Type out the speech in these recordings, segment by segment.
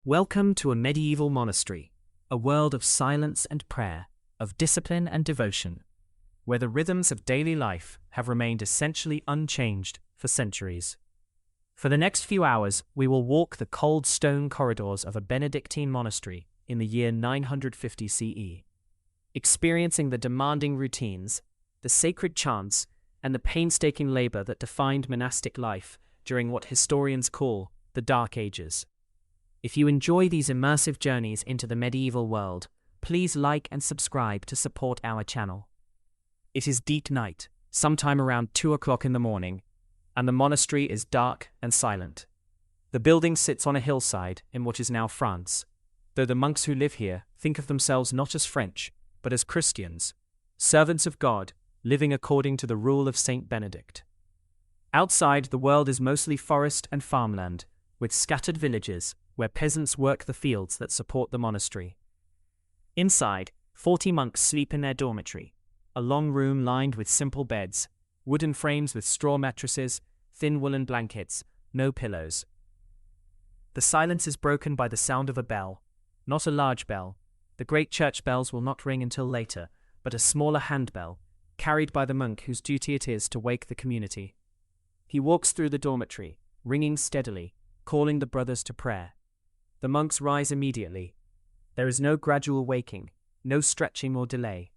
Welcome to a medieval monastery, a world of silence and prayer, of discipline and devotion, where the rhythms of daily life have remained essentially unchanged for centuries. For the next few hours, we will walk the cold stone corridors of a Benedictine monastery in the year 950 CE, experiencing the demanding routines, the sacred chants, and the painstaking labor that defined monastic life during what historians call the Dark Ages. If you enjoy these immersive journeys into the medieval world, please like and subscribe to support our channel. It is deep night, sometime around 2 o'clock in the morning, and the monastery is dark and silent. The building sits on a hillside in what is now France, though the monks who live here think of themselves not as French, but as Christians, servants of God, living according to the rule of Saint Benedict. Outside, the world is mostly forest and farmland, with scattered villages where peasants work the fields that support the monastery. Inside, 40 monks sleep in their dormitory, a long room lined with simple beds, wooden frames with straw mattresses, thin woolen blankets, no pillows. The silence is broken by the sound of a bell, not a large bell. The great church bells will not ring until later, but a smaller handbell, carried by the monk whose duty it is to wake the community. He walks through the dormitory, ringing steadily, calling the brothers to prayer. The monks rise immediately. There is no gradual waking, no stretching or delay.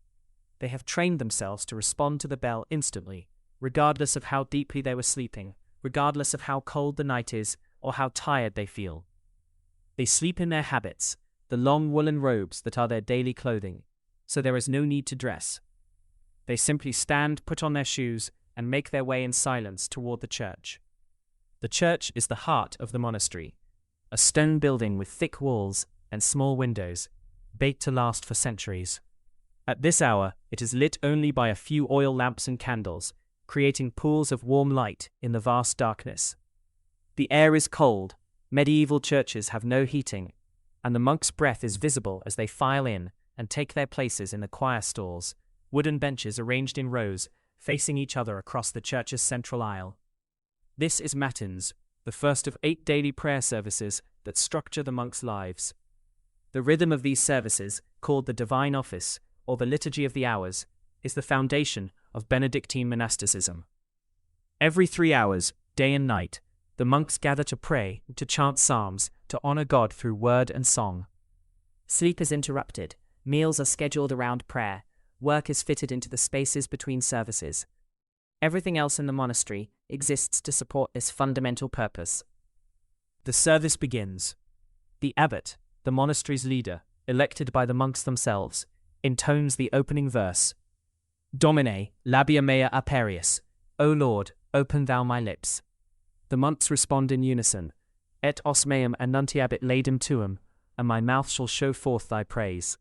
They have trained themselves to respond to the bell instantly, regardless of how deeply they were sleeping, regardless of how cold the night is, or how tired they feel. They sleep in their habits, the long woolen robes that are their daily clothing, so there is no need to dress. They simply stand, put on their shoes, and make their way in silence toward the church. The church is the heart of the monastery, a stone building with thick walls and small windows, baked to last for centuries. At this hour, it is lit only by a few oil lamps and candles, creating pools of warm light in the vast darkness. The air is cold, medieval churches have no heating, and the monks' breath is visible as they file in and take their places in the choir stalls, wooden benches arranged in rows, facing each other across the church's central aisle. This is Matins, the first of 8 daily prayer services that structure the monks' lives. The rhythm of these services, called the Divine Office, or the Liturgy of the Hours, is the foundation of Benedictine monasticism. Every 3 hours, day and night, the monks gather to pray, to chant psalms, to honor God through word and song. Sleep is interrupted, meals are scheduled around prayer, work is fitted into the spaces between services. Everything else in the monastery exists to support this fundamental purpose. The service begins. The abbot, the monastery's leader, elected by the monks themselves, intones the opening verse. Domine, labia mea aperius. O Lord, open thou my lips. The monks respond in unison. Et os meum annuntiabit laedum tuum, and my mouth shall show forth thy praise.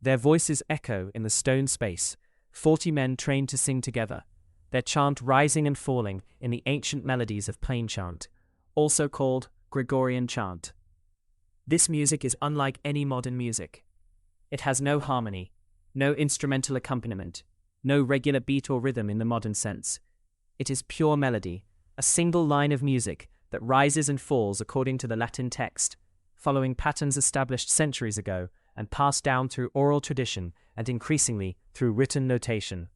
Their voices echo in the stone space, 40 men trained to sing together, their chant rising and falling in the ancient melodies of plain chant, also called Gregorian chant. This music is unlike any modern music. It has no harmony, no instrumental accompaniment, no regular beat or rhythm in the modern sense. It is pure melody, a single line of music that rises and falls according to the Latin text, following patterns established centuries ago and passed down through oral tradition and increasingly through written notation.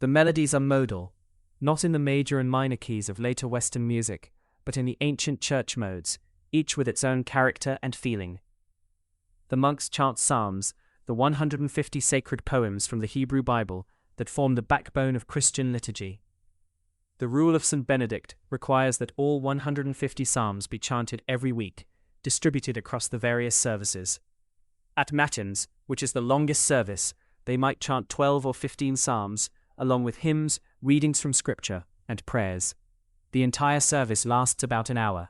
The melodies are modal, not in the major and minor keys of later Western music, but in the ancient church modes, each with its own character and feeling. The monks chant psalms, the 150 sacred poems from the Hebrew Bible that form the backbone of Christian liturgy. The rule of St. Benedict requires that all 150 psalms be chanted every week, distributed across the various services. At Matins, which is the longest service, they might chant 12 or 15 psalms, along with hymns, readings from scripture, and prayers. The entire service lasts about an hour.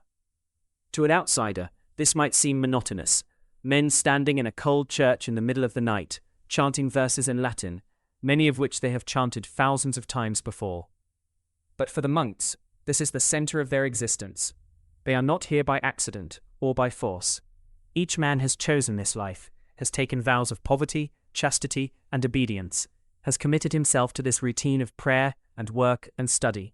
To an outsider, this might seem monotonous. Men standing in a cold church in the middle of the night, chanting verses in Latin, many of which they have chanted thousands of times before. But for the monks, this is the center of their existence. They are not here by accident or by force. Each man has chosen this life, has taken vows of poverty, chastity, and obedience, has committed himself to this routine of prayer and work and study.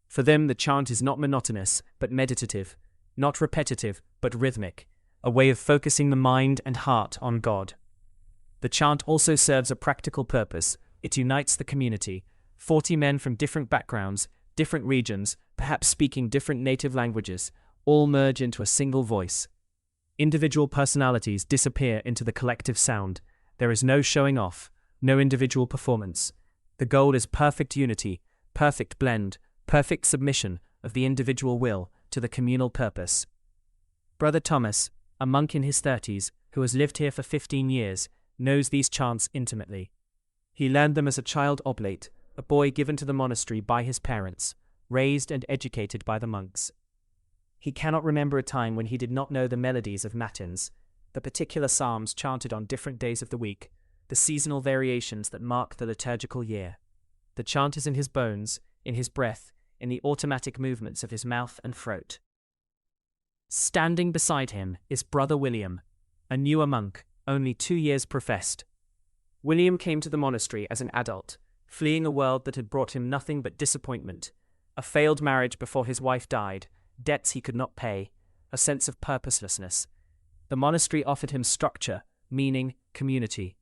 For them, the chant is not monotonous, but meditative, not repetitive, but rhythmic, a way of focusing the mind and heart on God. The chant also serves a practical purpose. It unites the community. 40 men from different backgrounds, different regions, perhaps speaking different native languages, all merge into a single voice. Individual personalities disappear into the collective sound. There is no showing off, no individual performance. The goal is perfect unity, perfect blend, perfect submission of the individual will to the communal purpose. Brother Thomas, a monk in his 30s, who has lived here for 15 years, knows these chants intimately. He learned them as a child oblate, a boy given to the monastery by his parents, raised and educated by the monks. He cannot remember a time when he did not know the melodies of matins, the particular psalms chanted on different days of the week, the seasonal variations that mark the liturgical year. The chant is in his bones, in his breath, in the automatic movements of his mouth and throat. Standing beside him is Brother William, a newer monk, only 2 years professed. William came to the monastery as an adult, fleeing a world that had brought him nothing but disappointment, a failed marriage before his wife died, debts he could not pay, a sense of purposelessness. The monastery offered him structure, meaning, community.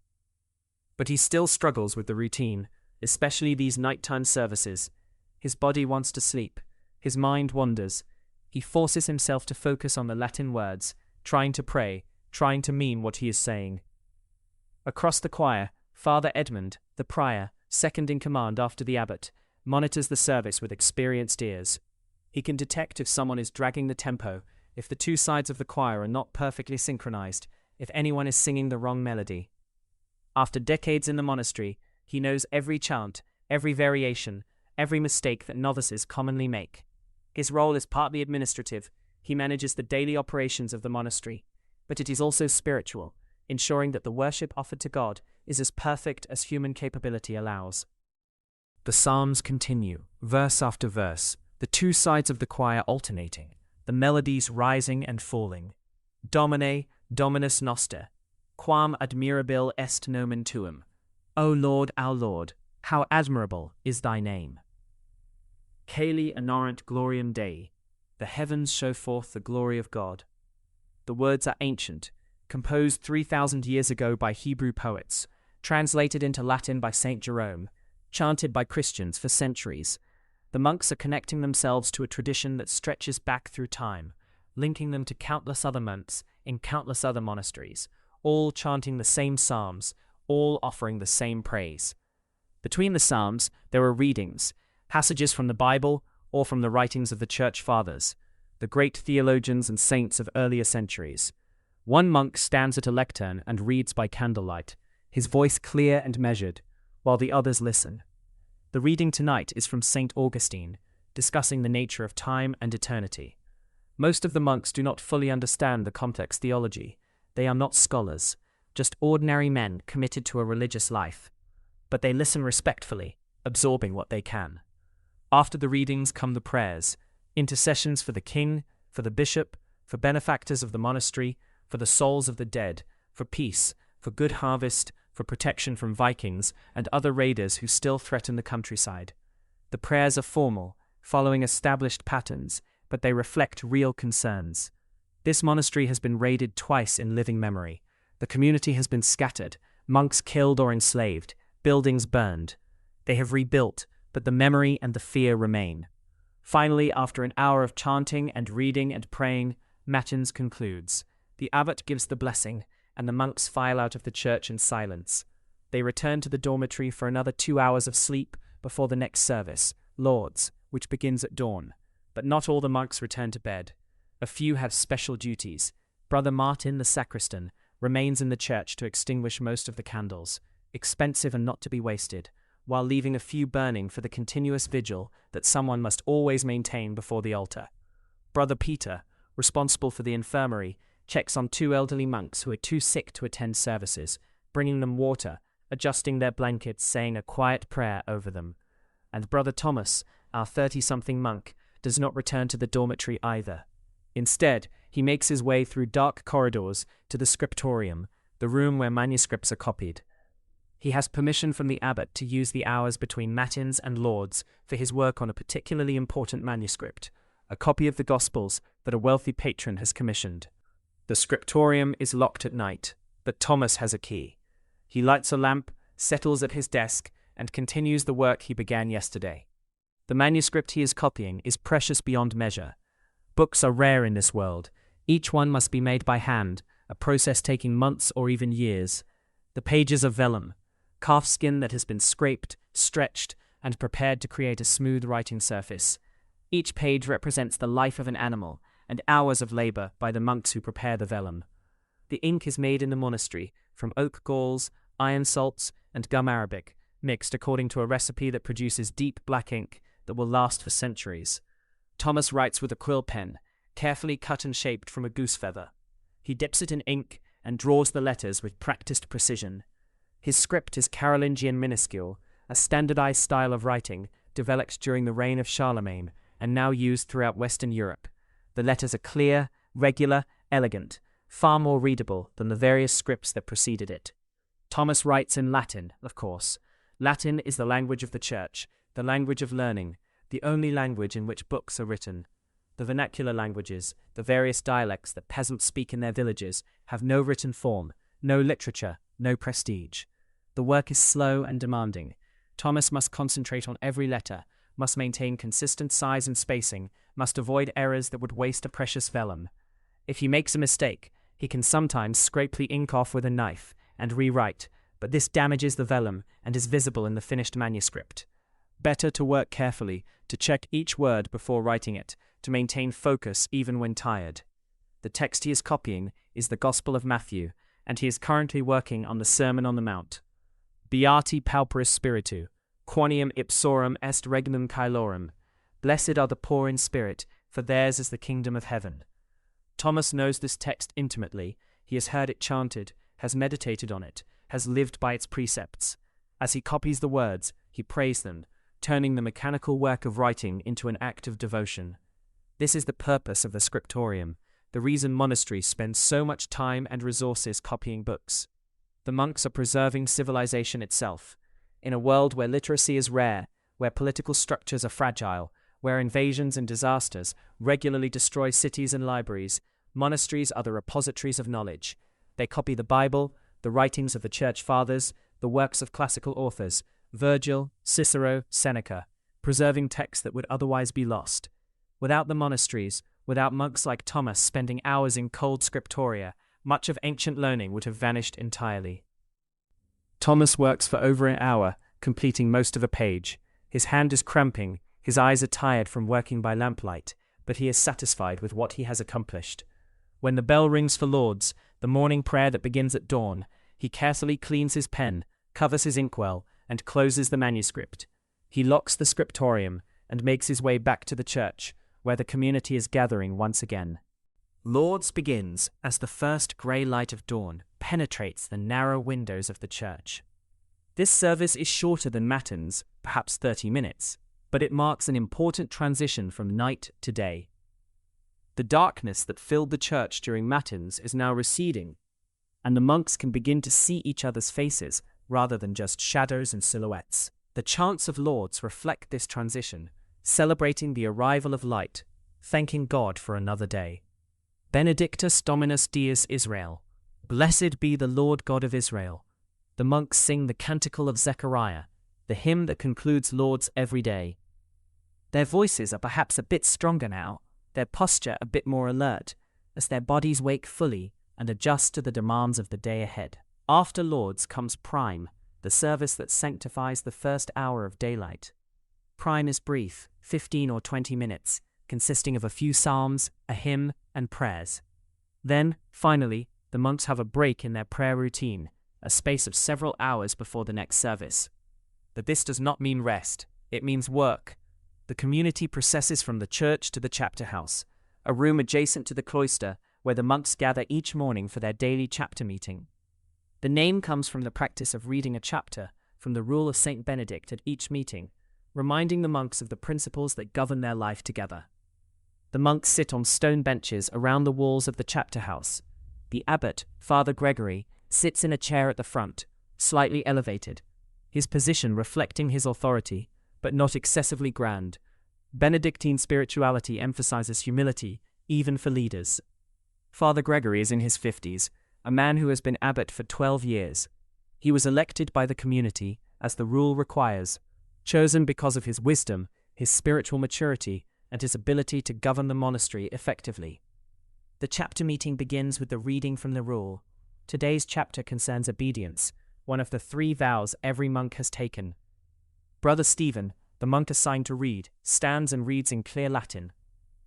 But he still struggles with the routine, especially these nighttime services. His body wants to sleep, his mind wanders. He forces himself to focus on the Latin words, trying to pray, trying to mean what he is saying. Across the choir, Father Edmund, the prior, second in command after the abbot, monitors the service with experienced ears. He can detect if someone is dragging the tempo, if the two sides of the choir are not perfectly synchronized, if anyone is singing the wrong melody. After decades in the monastery, he knows every chant, every variation, every mistake that novices commonly make. His role is partly administrative. He manages the daily operations of the monastery, but it is also spiritual, ensuring that the worship offered to God is as perfect as human capability allows. The psalms continue, verse after verse, the two sides of the choir alternating, the melodies rising and falling. Domine, Dominus Noster, quam admirabile est nomen tuum. O Lord, our Lord, how admirable is thy name. Caeli honorant gloriam Dei, the heavens show forth the glory of God. The words are ancient, composed 3,000 years ago by Hebrew poets, translated into Latin by Saint Jerome, chanted by Christians for centuries. The monks are connecting themselves to a tradition that stretches back through time, linking them to countless other monks in countless other monasteries, all chanting the same psalms, all offering the same praise. Between the psalms, there are readings, passages from the Bible or from the writings of the Church Fathers, the great theologians and saints of earlier centuries. One monk stands at a lectern and reads by candlelight, his voice clear and measured, while the others listen. The reading tonight is from St. Augustine, discussing the nature of time and eternity. Most of the monks do not fully understand the complex theology. They are not scholars, just ordinary men committed to a religious life. But they listen respectfully, absorbing what they can. After the readings come the prayers, intercessions for the king, for the bishop, for benefactors of the monastery, for the souls of the dead, for peace, for good harvest, for protection from Vikings and other raiders who still threaten the countryside. The prayers are formal, following established patterns, but they reflect real concerns. This monastery has been raided twice in living memory. The community has been scattered, monks killed or enslaved, buildings burned. They have rebuilt, but the memory and the fear remain. Finally, after an hour of chanting and reading and praying, Matins concludes. The abbot gives the blessing, and the monks file out of the church in silence. They return to the dormitory for another 2 hours of sleep before the next service, Lauds, which begins at dawn. But not all the monks return to bed. A few have special duties. Brother Martin, the sacristan, remains in the church to extinguish most of the candles, expensive and not to be wasted, while leaving a few burning for the continuous vigil that someone must always maintain before the altar. Brother Peter, responsible for the infirmary, checks on 2 elderly monks who are too sick to attend services, bringing them water, adjusting their blankets, saying a quiet prayer over them. And Brother Thomas, our 30-something monk, does not return to the dormitory either. Instead, he makes his way through dark corridors to the scriptorium, the room where manuscripts are copied. He has permission from the abbot to use the hours between matins and lauds for his work on a particularly important manuscript, a copy of the Gospels that a wealthy patron has commissioned. The scriptorium is locked at night, but Thomas has a key. He lights a lamp, settles at his desk, and continues the work he began yesterday. The manuscript he is copying is precious beyond measure. Books are rare in this world. Each one must be made by hand, a process taking months or even years. The pages are vellum, calfskin that has been scraped, stretched, and prepared to create a smooth writing surface. Each page represents the life of an animal and hours of labor by the monks who prepare the vellum. The ink is made in the monastery from oak galls, iron salts, and gum arabic, mixed according to a recipe that produces deep black ink that will last for centuries. Thomas writes with a quill pen, carefully cut and shaped from a goose feather. He dips it in ink and draws the letters with practiced precision. His script is Carolingian minuscule, a standardized style of writing developed during the reign of Charlemagne and now used throughout Western Europe. The letters are clear, regular, elegant, far more readable than the various scripts that preceded it. Thomas writes in Latin, of course. Latin is the language of the Church, the language of learning, the only language in which books are written. The vernacular languages, the various dialects that peasants speak in their villages, have no written form, no literature, no prestige. The work is slow and demanding. Thomas must concentrate on every letter, must maintain consistent size and spacing, must avoid errors that would waste a precious vellum. If he makes a mistake, he can sometimes scrape the ink off with a knife and rewrite, but this damages the vellum and is visible in the finished manuscript. Better to work carefully, to check each word before writing it, to maintain focus even when tired. The text he is copying is the Gospel of Matthew, and he is currently working on the Sermon on the Mount. Beati pauperis spiritu, quoniam ipsorum est regnum caelorum. Blessed are the poor in spirit, for theirs is the kingdom of heaven. Thomas knows this text intimately. He has heard it chanted, has meditated on it, has lived by its precepts. As he copies the words, he prays them, turning the mechanical work of writing into an act of devotion. This is the purpose of the scriptorium, the reason monasteries spend so much time and resources copying books. The monks are preserving civilization itself. In a world where literacy is rare, where political structures are fragile, where invasions and disasters regularly destroy cities and libraries, monasteries are the repositories of knowledge. They copy the Bible, the writings of the Church Fathers, the works of classical authors, Virgil, Cicero, Seneca, preserving texts that would otherwise be lost. Without the monasteries, without monks like Thomas spending hours in cold scriptoria, much of ancient learning would have vanished entirely. Thomas works for over an hour, completing most of a page. His hand is cramping, his eyes are tired from working by lamplight, but he is satisfied with what he has accomplished. When the bell rings for Lauds, the morning prayer that begins at dawn, he carefully cleans his pen, covers his inkwell, and closes the manuscript. He locks the scriptorium and makes his way back to the church, where the community is gathering once again. Lauds begins as the first grey light of dawn penetrates the narrow windows of the church. This service is shorter than Matins, perhaps 30 minutes, but it marks an important transition from night to day. The darkness that filled the church during Matins is now receding, and the monks can begin to see each other's faces rather than just shadows and silhouettes. The chants of Lauds reflect this transition, celebrating the arrival of light, thanking God for another day. Benedictus Dominus Deus Israel. Blessed be the Lord God of Israel. The monks sing the Canticle of Zechariah, the hymn that concludes Lauds every day. Their voices are perhaps a bit stronger now, their posture a bit more alert, as their bodies wake fully and adjust to the demands of the day ahead. After Lauds comes Prime, the service that sanctifies the first hour of daylight. Prime is brief, 15 or 20 minutes, consisting of a few psalms, a hymn, and prayers. Then, finally, the monks have a break in their prayer routine, a space of several hours before the next service. But this does not mean rest, it means work. The community processes from the church to the chapter house, a room adjacent to the cloister where the monks gather each morning for their daily chapter meeting. The name comes from the practice of reading a chapter from the rule of Saint Benedict at each meeting, reminding the monks of the principles that govern their life together. The monks sit on stone benches around the walls of the chapter house. The abbot, Father Gregory, sits in a chair at the front, slightly elevated, his position reflecting his authority, but not excessively grand. Benedictine spirituality emphasizes humility, even for leaders. Father Gregory is in his 50s, a man who has been abbot for 12 years. He was elected by the community, as the rule requires, chosen because of his wisdom, his spiritual maturity, and his ability to govern the monastery effectively. The chapter meeting begins with the reading from the rule. Today's chapter concerns obedience, one of the 3 vows every monk has taken. Brother Stephen, the monk assigned to read, stands and reads in clear Latin.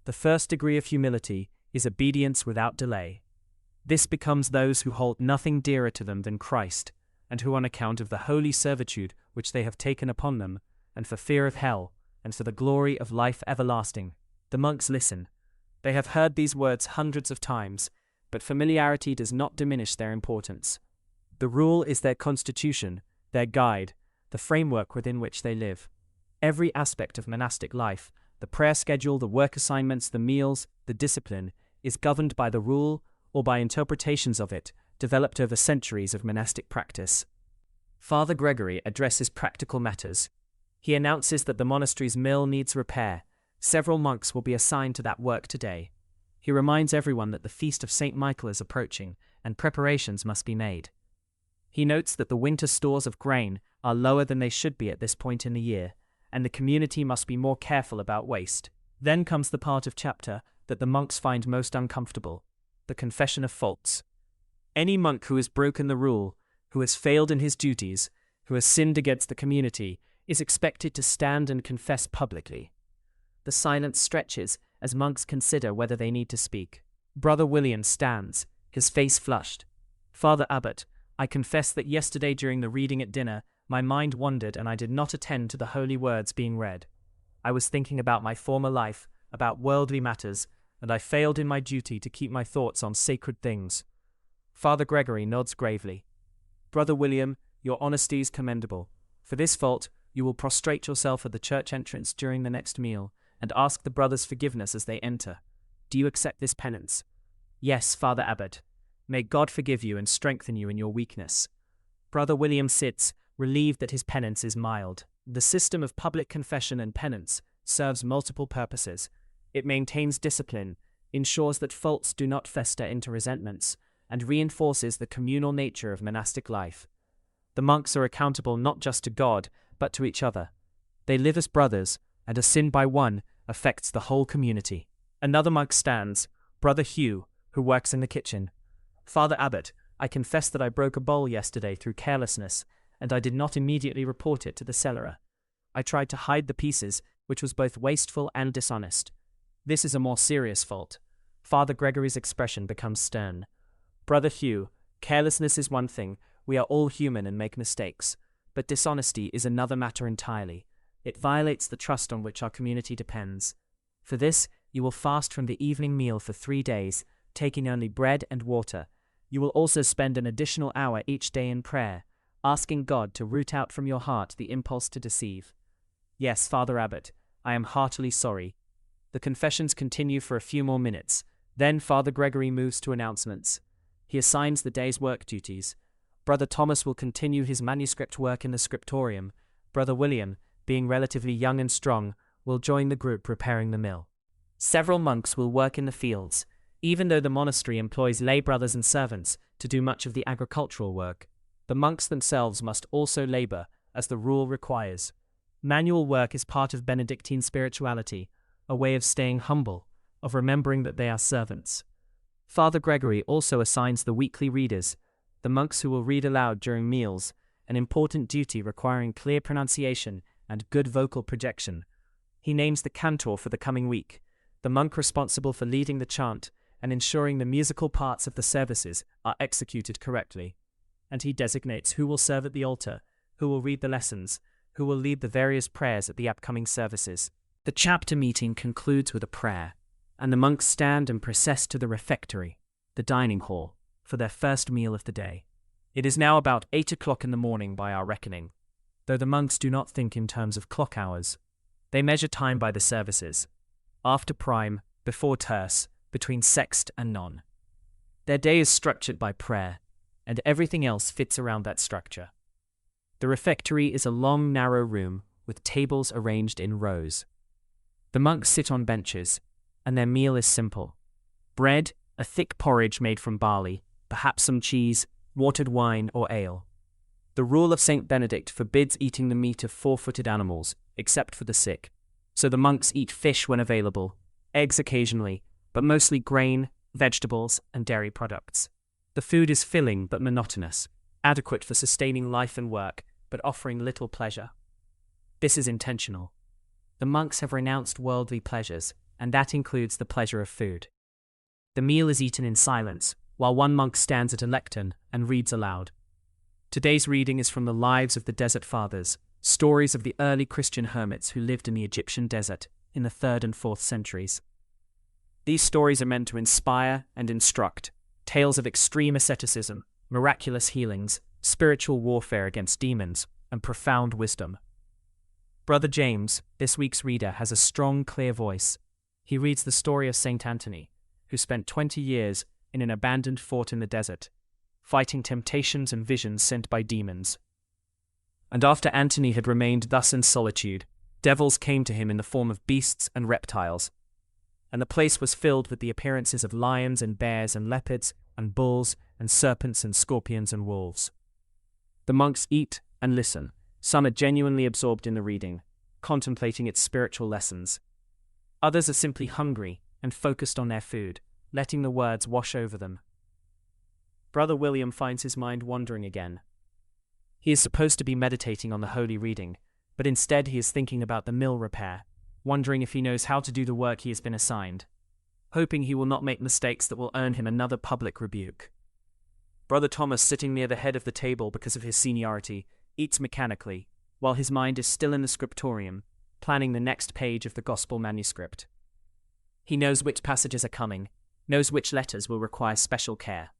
The first degree of humility is obedience without delay. This becomes those who hold nothing dearer to them than Christ, and who on account of the holy servitude which they have taken upon them, and for fear of hell, and for the glory of life everlasting, the monks listen. They have heard these words hundreds of times, but familiarity does not diminish their importance. The rule is their constitution, their guide, the framework within which they live. Every aspect of monastic life, the prayer schedule, the work assignments, the meals, the discipline, is governed by the rule or by interpretations of it, developed over centuries of monastic practice. Father Gregory addresses practical matters. He announces that the monastery's mill needs repair. Several monks will be assigned to that work today. He reminds everyone that the feast of St. Michael is approaching, and preparations must be made. He notes that the winter stores of grain are lower than they should be at this point in the year, and the community must be more careful about waste. Then comes the part of chapter that the monks find most uncomfortable, the confession of faults. Any monk who has broken the rule, who has failed in his duties, who has sinned against the community, is expected to stand and confess publicly. The silence stretches as monks consider whether they need to speak. Brother William stands, his face flushed. Father Abbot, I confess that yesterday during the reading at dinner, my mind wandered and I did not attend to the holy words being read. I was thinking about my former life, about worldly matters, and I failed in my duty to keep my thoughts on sacred things. Father Gregory nods gravely. Brother William, your honesty is commendable. For this fault, you will prostrate yourself at the church entrance during the next meal, and ask the brothers forgiveness as they enter. Do you accept this penance? Yes, Father Abbot. May God forgive you and strengthen you in your weakness. Brother William sits, relieved that his penance is mild. The system of public confession and penance serves multiple purposes. It maintains discipline, ensures that faults do not fester into resentments, and reinforces the communal nature of monastic life. The monks are accountable not just to God, but to each other. They live as brothers, and a sin by one affects the whole community. Another monk stands, Brother Hugh, who works in the kitchen. Father Abbot, I confess that I broke a bowl yesterday through carelessness, and I did not immediately report it to the cellarer. I tried to hide the pieces, which was both wasteful and dishonest. This is a more serious fault. Father Gregory's expression becomes stern. Brother Hugh, carelessness is one thing, we are all human and make mistakes, but dishonesty is another matter entirely. It violates the trust on which our community depends. For this, you will fast from the evening meal for 3 days, taking only bread and water. You will also spend an additional hour each day in prayer, asking God to root out from your heart the impulse to deceive. Yes, Father Abbot, I am heartily sorry. The confessions continue for a few more minutes. Then Father Gregory moves to announcements. He assigns the day's work duties. Brother Thomas will continue his manuscript work in the scriptorium. Brother William, being relatively young and strong, will join the group repairing the mill. Several monks will work in the fields, even though the monastery employs lay brothers and servants to do much of the agricultural work. The monks themselves must also labor, as the rule requires. Manual work is part of Benedictine spirituality, a way of staying humble, of remembering that they are servants. Father Gregory also assigns the weekly readers, the monks who will read aloud during meals, an important duty requiring clear pronunciation and good vocal projection. He names the cantor for the coming week, the monk responsible for leading the chant and ensuring the musical parts of the services are executed correctly. And he designates who will serve at the altar, who will read the lessons, who will lead the various prayers at the upcoming services. The chapter meeting concludes with a prayer, and the monks stand and process to the refectory, the dining hall, for their first meal of the day. It is now about 8 o'clock in the morning by our reckoning, though the monks do not think in terms of clock hours. They measure time by the services, after prime, before terce, between sext and non. Their day is structured by prayer, and everything else fits around that structure. The refectory is a long, narrow room with tables arranged in rows. The monks sit on benches, and their meal is simple. Bread, a thick porridge made from barley, perhaps some cheese, watered wine or ale. The rule of Saint Benedict forbids eating the meat of four-footed animals, except for the sick. So the monks eat fish when available, eggs occasionally, but mostly grain, vegetables, and dairy products. The food is filling but monotonous, adequate for sustaining life and work, but offering little pleasure. This is intentional. The monks have renounced worldly pleasures, and that includes the pleasure of food. The meal is eaten in silence, while one monk stands at a lectern and reads aloud. Today's reading is from the Lives of the Desert Fathers, stories of the early Christian hermits who lived in the Egyptian desert in the 3rd and 4th centuries. These stories are meant to inspire and instruct, tales of extreme asceticism, miraculous healings, spiritual warfare against demons, and profound wisdom. Brother James, this week's reader, has a strong, clear voice. He reads the story of Saint Anthony, who spent 20 years in an abandoned fort in the desert, fighting temptations and visions sent by demons. And after Anthony had remained thus in solitude, devils came to him in the form of beasts and reptiles, and the place was filled with the appearances of lions and bears and leopards and bulls and serpents and scorpions and wolves. The monks eat and listen. Some are genuinely absorbed in the reading, contemplating its spiritual lessons. Others are simply hungry and focused on their food, letting the words wash over them. Brother William finds his mind wandering again. He is supposed to be meditating on the holy reading, but instead he is thinking about the mill repair, wondering if he knows how to do the work he has been assigned, hoping he will not make mistakes that will earn him another public rebuke. Brother Thomas, sitting near the head of the table because of his seniority, eats mechanically, while his mind is still in the scriptorium, planning the next page of the Gospel manuscript. He knows which passages are coming, knows which letters will require special care.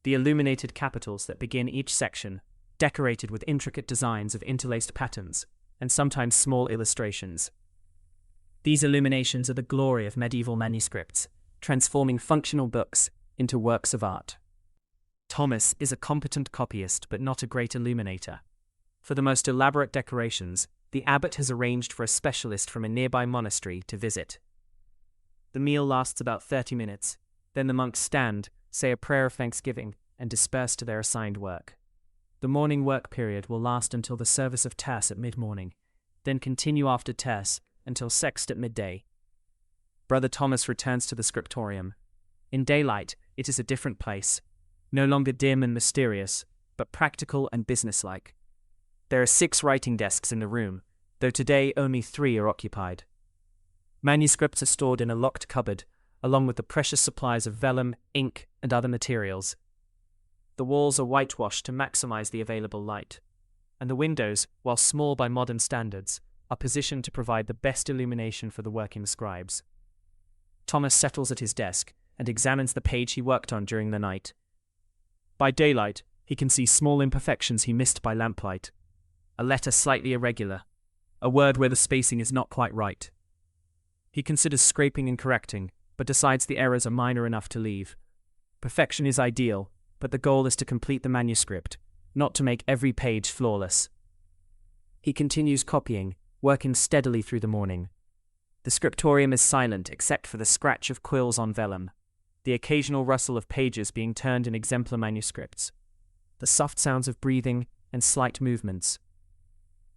The illuminated capitals that begin each section, decorated with intricate designs of interlaced patterns, and sometimes small illustrations. These illuminations are the glory of medieval manuscripts, transforming functional books into works of art. Thomas is a competent copyist but not a great illuminator. For the most elaborate decorations, the abbot has arranged for a specialist from a nearby monastery to visit. The meal lasts about 30 minutes, then the monks stand, say a prayer of thanksgiving, and disperse to their assigned work. The morning work period will last until the service of Terce at mid-morning, then continue after Terce until Sext at midday. Brother Thomas returns to the scriptorium. In daylight, it is a different place, no longer dim and mysterious, but practical and businesslike. There are 6 writing desks in the room, though today only 3 are occupied. Manuscripts are stored in a locked cupboard, along with the precious supplies of vellum, ink, and other materials. The walls are whitewashed to maximize the available light, and the windows, while small by modern standards, are positioned to provide the best illumination for the working scribes. Thomas settles at his desk and examines the page he worked on during the night. By daylight, he can see small imperfections he missed by lamplight. A letter slightly irregular, a word where the spacing is not quite right. He considers scraping and correcting, but decides the errors are minor enough to leave. Perfection is ideal, but the goal is to complete the manuscript, not to make every page flawless. He continues copying, working steadily through the morning. The scriptorium is silent except for the scratch of quills on vellum, the occasional rustle of pages being turned in exemplar manuscripts, the soft sounds of breathing and slight movements.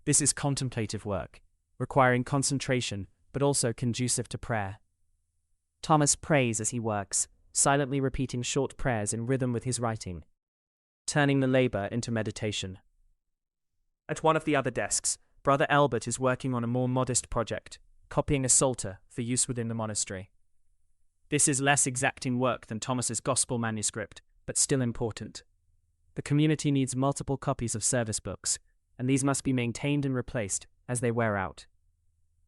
This is contemplative work, requiring concentration but also conducive to prayer. Thomas prays as he works, silently repeating short prayers in rhythm with his writing, turning the labor into meditation. At one of the other desks, Brother Albert is working on a more modest project, copying a psalter for use within the monastery. This is less exacting work than Thomas's Gospel manuscript, but still important. The community needs multiple copies of service books, and these must be maintained and replaced as they wear out.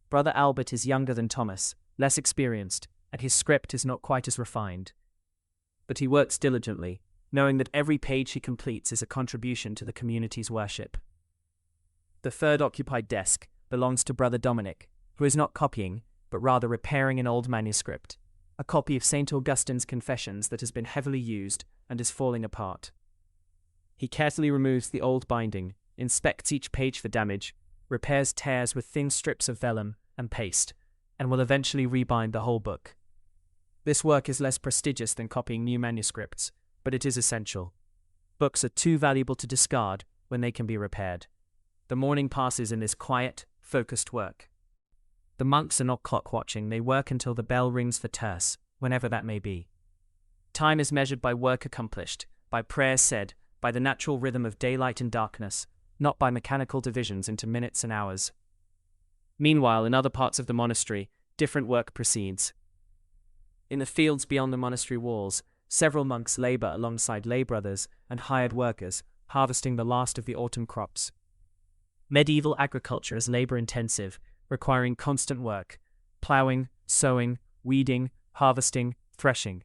Brother Albert is younger than Thomas, less experienced, and his script is not quite as refined. But he works diligently, knowing that every page he completes is a contribution to the community's worship. The third occupied desk belongs to Brother Dominic, who is not copying, but rather repairing an old manuscript, a copy of St. Augustine's Confessions that has been heavily used and is falling apart. He carefully removes the old binding, inspects each page for damage, repairs tears with thin strips of vellum and paste, and will eventually rebind the whole book. This work is less prestigious than copying new manuscripts, but it is essential. Books are too valuable to discard when they can be repaired. The morning passes in this quiet, focused work. The monks are not clock-watching, they work until the bell rings for terce, whenever that may be. Time is measured by work accomplished, by prayers said, by the natural rhythm of daylight and darkness, not by mechanical divisions into minutes and hours. Meanwhile, in other parts of the monastery, different work proceeds. In the fields beyond the monastery walls, several monks labor alongside lay brothers and hired workers, harvesting the last of the autumn crops. Medieval agriculture is labor-intensive, requiring constant work: plowing, sowing, weeding, harvesting, threshing.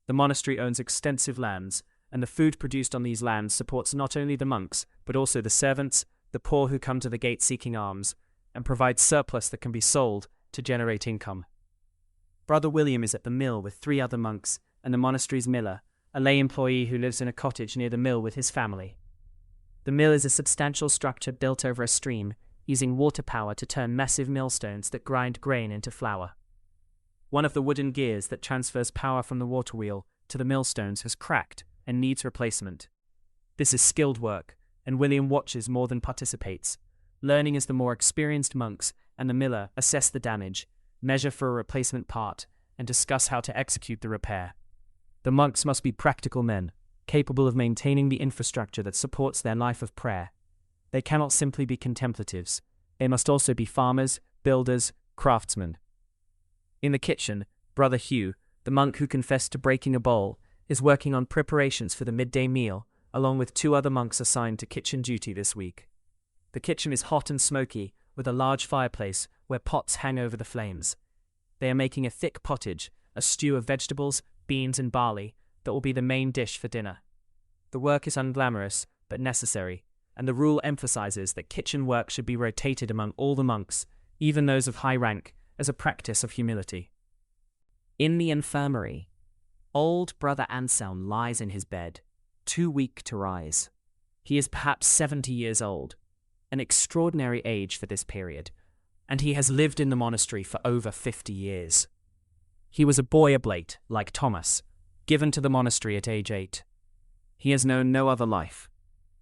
The monastery owns extensive lands, and the food produced on these lands supports not only the monks, but also the servants, the poor who come to the gate seeking alms, and provides surplus that can be sold to generate income. Brother William is at the mill with 3 other monks and the monastery's miller, a lay employee who lives in a cottage near the mill with his family. The mill is a substantial structure built over a stream, using water power to turn massive millstones that grind grain into flour. One of the wooden gears that transfers power from the water wheel to the millstones has cracked and needs replacement. This is skilled work, and William watches more than participates, learning as the more experienced monks and the miller assess the damage, measure for a replacement part, and discuss how to execute the repair. The monks must be practical men, capable of maintaining the infrastructure that supports their life of prayer. They cannot simply be contemplatives. They must also be farmers, builders, craftsmen. In the kitchen, Brother Hugh, the monk who confessed to breaking a bowl, is working on preparations for the midday meal, along with 2 other monks assigned to kitchen duty this week. The kitchen is hot and smoky, with a large fireplace where pots hang over the flames. They are making a thick pottage, a stew of vegetables, beans and barley, that will be the main dish for dinner. The work is unglamorous, but necessary, and the rule emphasizes that kitchen work should be rotated among all the monks, even those of high rank, as a practice of humility. In the infirmary, old Brother Anselm lies in his bed, too weak to rise. He is perhaps 70 years old, an extraordinary age for this period, and he has lived in the monastery for over 50 years. He was a boy oblate, like Thomas, given to the monastery at age 8. He has known no other life.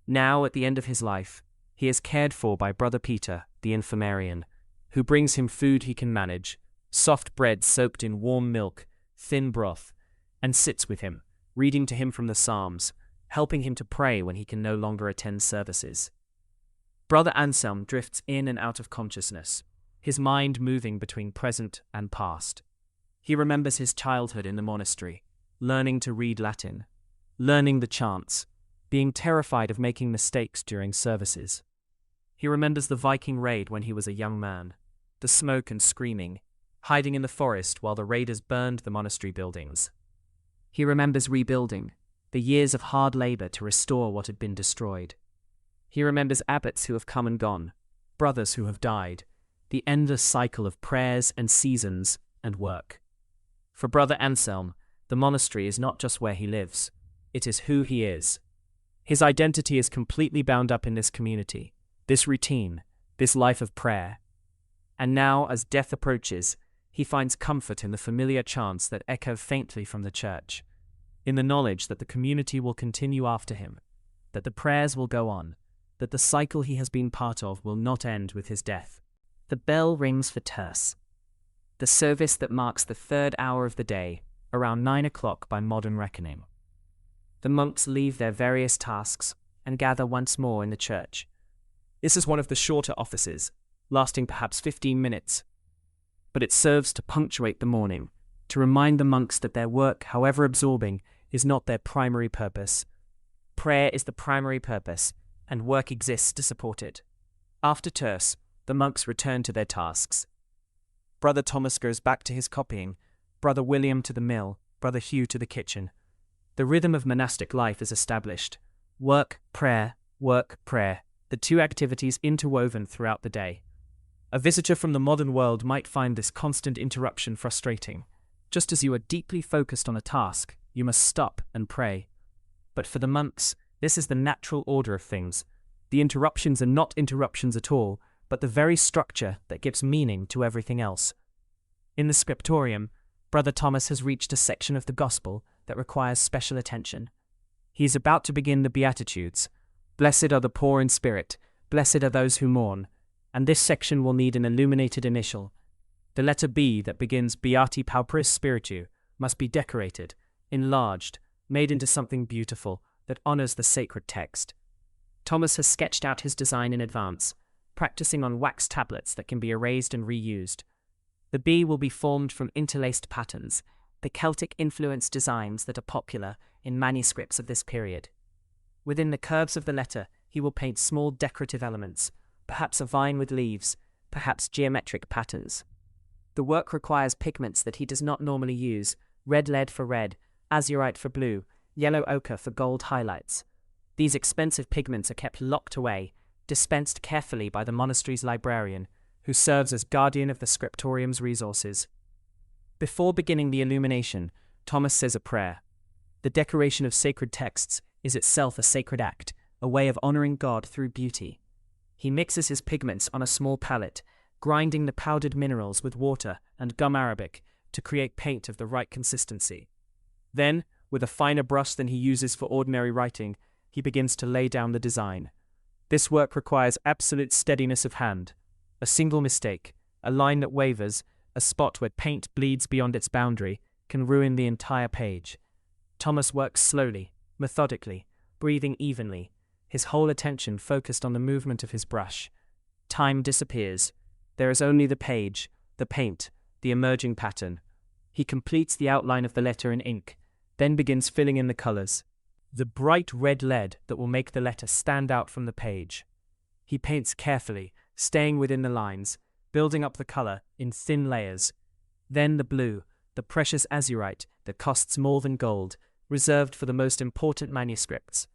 Now, at the end of his life, he is cared for by Brother Peter, the infirmarian, who brings him food he can manage, soft bread soaked in warm milk, thin broth, and sits with him, reading to him from the Psalms, helping him to pray when he can no longer attend services. Brother Anselm drifts in and out of consciousness, his mind moving between present and past. He remembers his childhood in the monastery, learning to read Latin, learning the chants, being terrified of making mistakes during services. He remembers the Viking raid when he was a young man, the smoke and screaming, hiding in the forest while the raiders burned the monastery buildings. He remembers rebuilding, the years of hard labor to restore what had been destroyed. He remembers abbots who have come and gone, brothers who have died, the endless cycle of prayers and seasons and work. For Brother Anselm, the monastery is not just where he lives, it is who he is. His identity is completely bound up in this community, this routine, this life of prayer. And now, as death approaches, he finds comfort in the familiar chants that echo faintly from the church, in the knowledge that the community will continue after him, that the prayers will go on, that the cycle he has been part of will not end with his death. The bell rings for terce, the service that marks the 3rd hour of the day, around 9 o'clock by modern reckoning. The monks leave their various tasks and gather once more in the church. This is one of the shorter offices, lasting perhaps 15 minutes, but it serves to punctuate the morning, to remind the monks that their work, however absorbing, is not their primary purpose. Prayer is the primary purpose, and work exists to support it. After terce, the monks return to their tasks. Brother Thomas goes back to his copying, Brother William to the mill, Brother Hugh to the kitchen. The rhythm of monastic life is established. Work, prayer, the 2 activities interwoven throughout the day. A visitor from the modern world might find this constant interruption frustrating. Just as you are deeply focused on a task, you must stop and pray. But for the monks, this is the natural order of things. The interruptions are not interruptions at all, but the very structure that gives meaning to everything else. In the scriptorium, Brother Thomas has reached a section of the Gospel that requires special attention. He is about to begin the Beatitudes. Blessed are the poor in spirit, blessed are those who mourn, and this section will need an illuminated initial. The letter B that begins Beati Pauperis Spiritu must be decorated, enlarged, made into something beautiful that honors the sacred text. Thomas has sketched out his design in advance, practicing on wax tablets that can be erased and reused. The B will be formed from interlaced patterns, the Celtic-influenced designs that are popular in manuscripts of this period. Within the curves of the letter, he will paint small decorative elements, perhaps a vine with leaves, perhaps geometric patterns. The work requires pigments that he does not normally use: red lead for red, azurite for blue, yellow ochre for gold highlights. These expensive pigments are kept locked away, dispensed carefully by the monastery's librarian, who serves as guardian of the scriptorium's resources. Before beginning the illumination, Thomas says a prayer. The decoration of sacred texts is itself a sacred act, a way of honoring God through beauty. He mixes his pigments on a small palette, grinding the powdered minerals with water and gum arabic to create paint of the right consistency. Then, with a finer brush than he uses for ordinary writing, he begins to lay down the design. This work requires absolute steadiness of hand. A single mistake, a line that wavers, a spot where paint bleeds beyond its boundary, can ruin the entire page. Thomas works slowly, methodically, breathing evenly, his whole attention focused on the movement of his brush. Time disappears. There is only the page, the paint, the emerging pattern. He completes the outline of the letter in ink, then begins filling in the colors. The bright red lead that will make the letter stand out from the page. He paints carefully, staying within the lines, building up the color in thin layers. Then the blue, the precious azurite that costs more than gold, reserved for the most important manuscripts.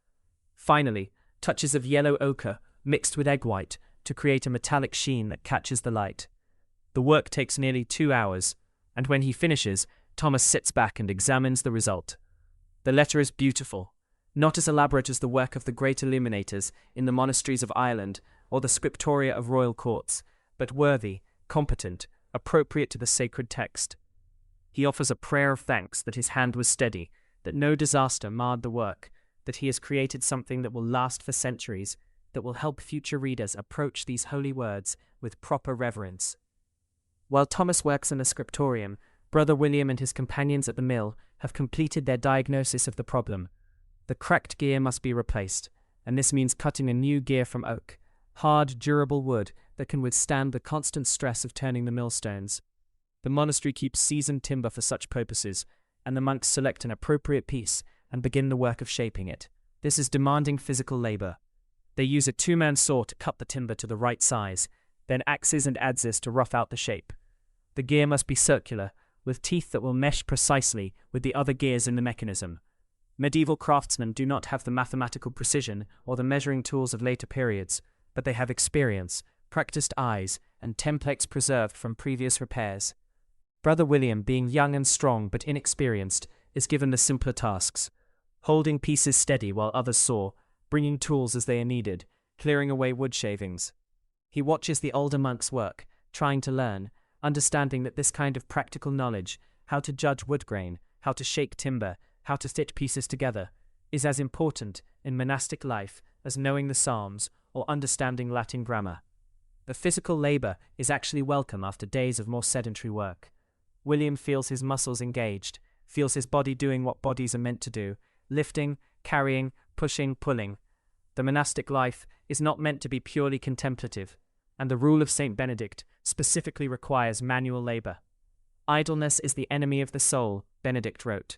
Finally, touches of yellow ochre mixed with egg white to create a metallic sheen that catches the light. The work takes nearly 2 hours, and when he finishes, Thomas sits back and examines the result. The letter is beautiful, not as elaborate as the work of the great illuminators in the monasteries of Ireland or the scriptoria of royal courts, but worthy, competent, appropriate to the sacred text. He offers a prayer of thanks that his hand was steady, that no disaster marred the work, that he has created something that will last for centuries, that will help future readers approach these holy words with proper reverence. While Thomas works in the scriptorium, Brother William and his companions at the mill have completed their diagnosis of the problem. The cracked gear must be replaced, and this means cutting a new gear from oak, hard, durable wood that can withstand the constant stress of turning the millstones. The monastery keeps seasoned timber for such purposes, and the monks select an appropriate piece and begin the work of shaping it. This is demanding physical labor. They use a 2-man saw to cut the timber to the right size, then axes and adzes to rough out the shape. The gear must be circular, with teeth that will mesh precisely with the other gears in the mechanism. Medieval craftsmen do not have the mathematical precision or the measuring tools of later periods, but they have experience, practiced eyes, and templates preserved from previous repairs. Brother William, being young and strong but inexperienced, is given the simpler tasks, holding pieces steady while others saw, bringing tools as they are needed, clearing away wood shavings. He watches the older monks work, trying to learn, understanding that this kind of practical knowledge, how to judge wood grain, how to shake timber, how to fit pieces together, is as important in monastic life as knowing the Psalms or understanding Latin grammar. The physical labor is actually welcome after days of more sedentary work. William feels his muscles engaged, feels his body doing what bodies are meant to do, lifting, carrying, pushing, pulling. The monastic life is not meant to be purely contemplative, and the rule of Saint Benedict specifically requires manual labor. Idleness is the enemy of the soul, Benedict wrote.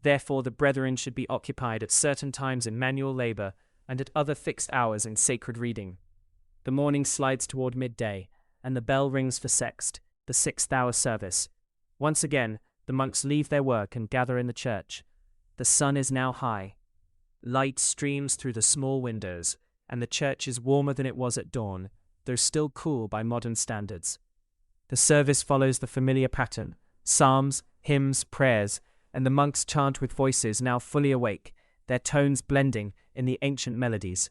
Therefore the brethren should be occupied at certain times in manual labor and at other fixed hours in sacred reading. The morning slides toward midday, and the bell rings for sext, the 6th hour service. Once again, the monks leave their work and gather in the church. The sun is now high. Light streams through the small windows, and the church is warmer than it was at dawn, though still cool by modern standards. The service follows the familiar pattern: psalms, hymns, prayers, and the monks chant with voices now fully awake, their tones blending in the ancient melodies.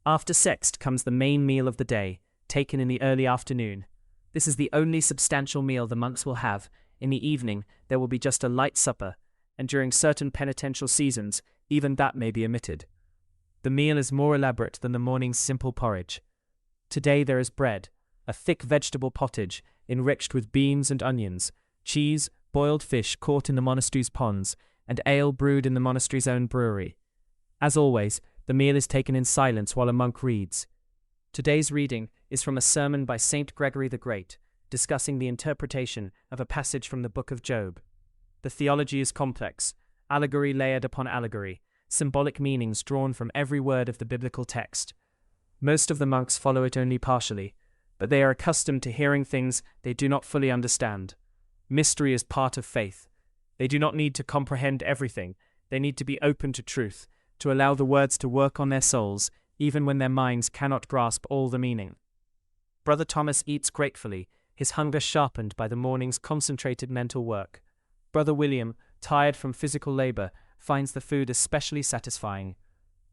After sext comes the main meal of the day, taken in the early afternoon. This is the only substantial meal the monks will have. In the evening, there will be just a light supper, and during certain penitential seasons, even that may be omitted. The meal is more elaborate than the morning's simple porridge. Today there is bread, a thick vegetable pottage, enriched with beans and onions, cheese, boiled fish caught in the monastery's ponds, and ale brewed in the monastery's own brewery. As always, the meal is taken in silence while a monk reads. Today's reading is from a sermon by Saint Gregory the Great, discussing the interpretation of a passage from the Book of Job. The theology is complex, allegory layered upon allegory, symbolic meanings drawn from every word of the biblical text. Most of the monks follow it only partially, but they are accustomed to hearing things they do not fully understand. Mystery is part of faith. They do not need to comprehend everything. They need to be open to truth, to allow the words to work on their souls, even when their minds cannot grasp all the meaning. Brother Thomas eats gratefully, his hunger sharpened by the morning's concentrated mental work. Brother William, tired from physical labor, finds the food especially satisfying.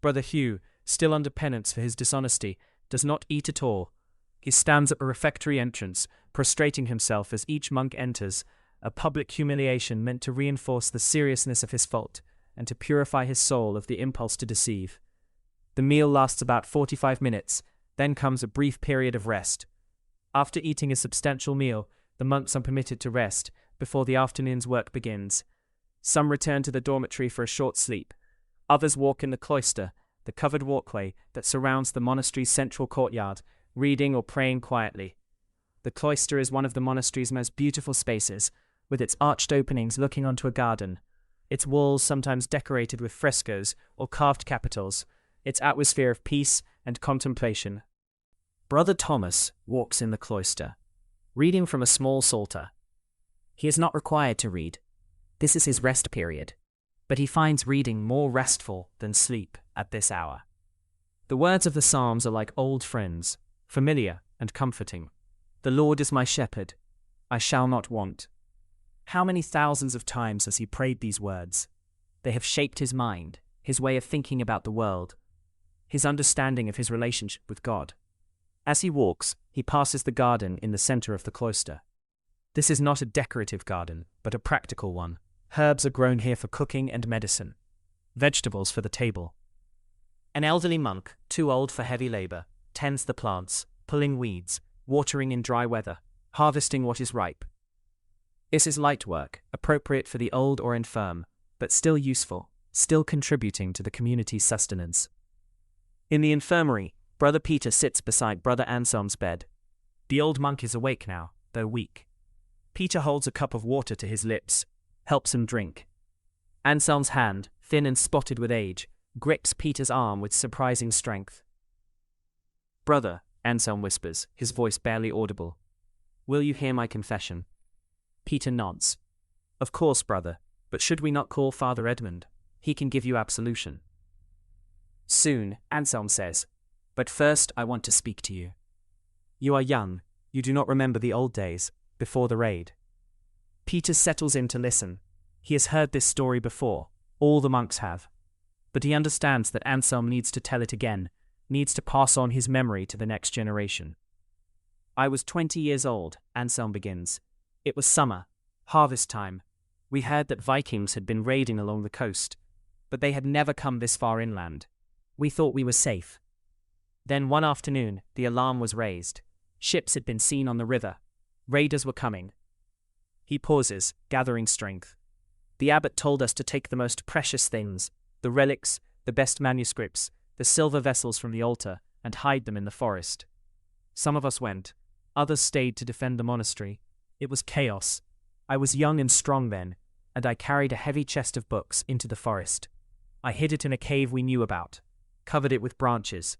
Brother Hugh, still under penance for his dishonesty, does not eat at all. He stands at the refectory entrance, prostrating himself as each monk enters, a public humiliation meant to reinforce the seriousness of his fault and to purify his soul of the impulse to deceive. The meal lasts about 45 minutes, then comes a brief period of rest. After eating a substantial meal, the monks are permitted to rest before the afternoon's work begins. Some return to the dormitory for a short sleep. Others walk in the cloister, the covered walkway that surrounds the monastery's central courtyard, reading or praying quietly. The cloister is one of the monastery's most beautiful spaces, with its arched openings looking onto a garden, its walls sometimes decorated with frescoes or carved capitals, its atmosphere of peace and contemplation. Brother Thomas walks in the cloister, reading from a small psalter. He is not required to read. This is his rest period, but he finds reading more restful than sleep at this hour. The words of the Psalms are like old friends, familiar and comforting. The Lord is my shepherd, I shall not want. How many thousands of times has he prayed these words? They have shaped his mind, his way of thinking about the world, his understanding of his relationship with God. As he walks, he passes the garden in the center of the cloister. This is not a decorative garden, but a practical one. Herbs are grown here for cooking and medicine, vegetables for the table. An elderly monk, too old for heavy labor, tends the plants, pulling weeds, watering in dry weather, harvesting what is ripe. This is light work, appropriate for the old or infirm, but still useful, still contributing to the community's sustenance. In the infirmary, Brother Peter sits beside Brother Anselm's bed. The old monk is awake now, though weak. Peter holds a cup of water to his lips, helps him drink. Anselm's hand, thin and spotted with age, grips Peter's arm with surprising strength. "Brother," Anselm whispers, his voice barely audible, "will you hear my confession?" Peter nods. "Of course, brother, but should we not call Father Edmund? He can give you absolution." "Soon," Anselm says, "but first I want to speak to you. You are young, you do not remember the old days, before the raid." Peter settles in to listen. He has heard this story before, all the monks have. But he understands that Anselm needs to tell it again, needs to pass on his memory to the next generation. "I was 20 years old," Anselm begins. "It was summer, harvest time. We heard that Vikings had been raiding along the coast, but they had never come this far inland. We thought we were safe. Then one afternoon, the alarm was raised. Ships had been seen on the river. Raiders were coming." He pauses, gathering strength. "The abbot told us to take the most precious things, the relics, the best manuscripts, the silver vessels from the altar, and hide them in the forest. Some of us went. Others stayed to defend the monastery. It was chaos. I was young and strong then, and I carried a heavy chest of books into the forest. I hid it in a cave we knew about, covered it with branches.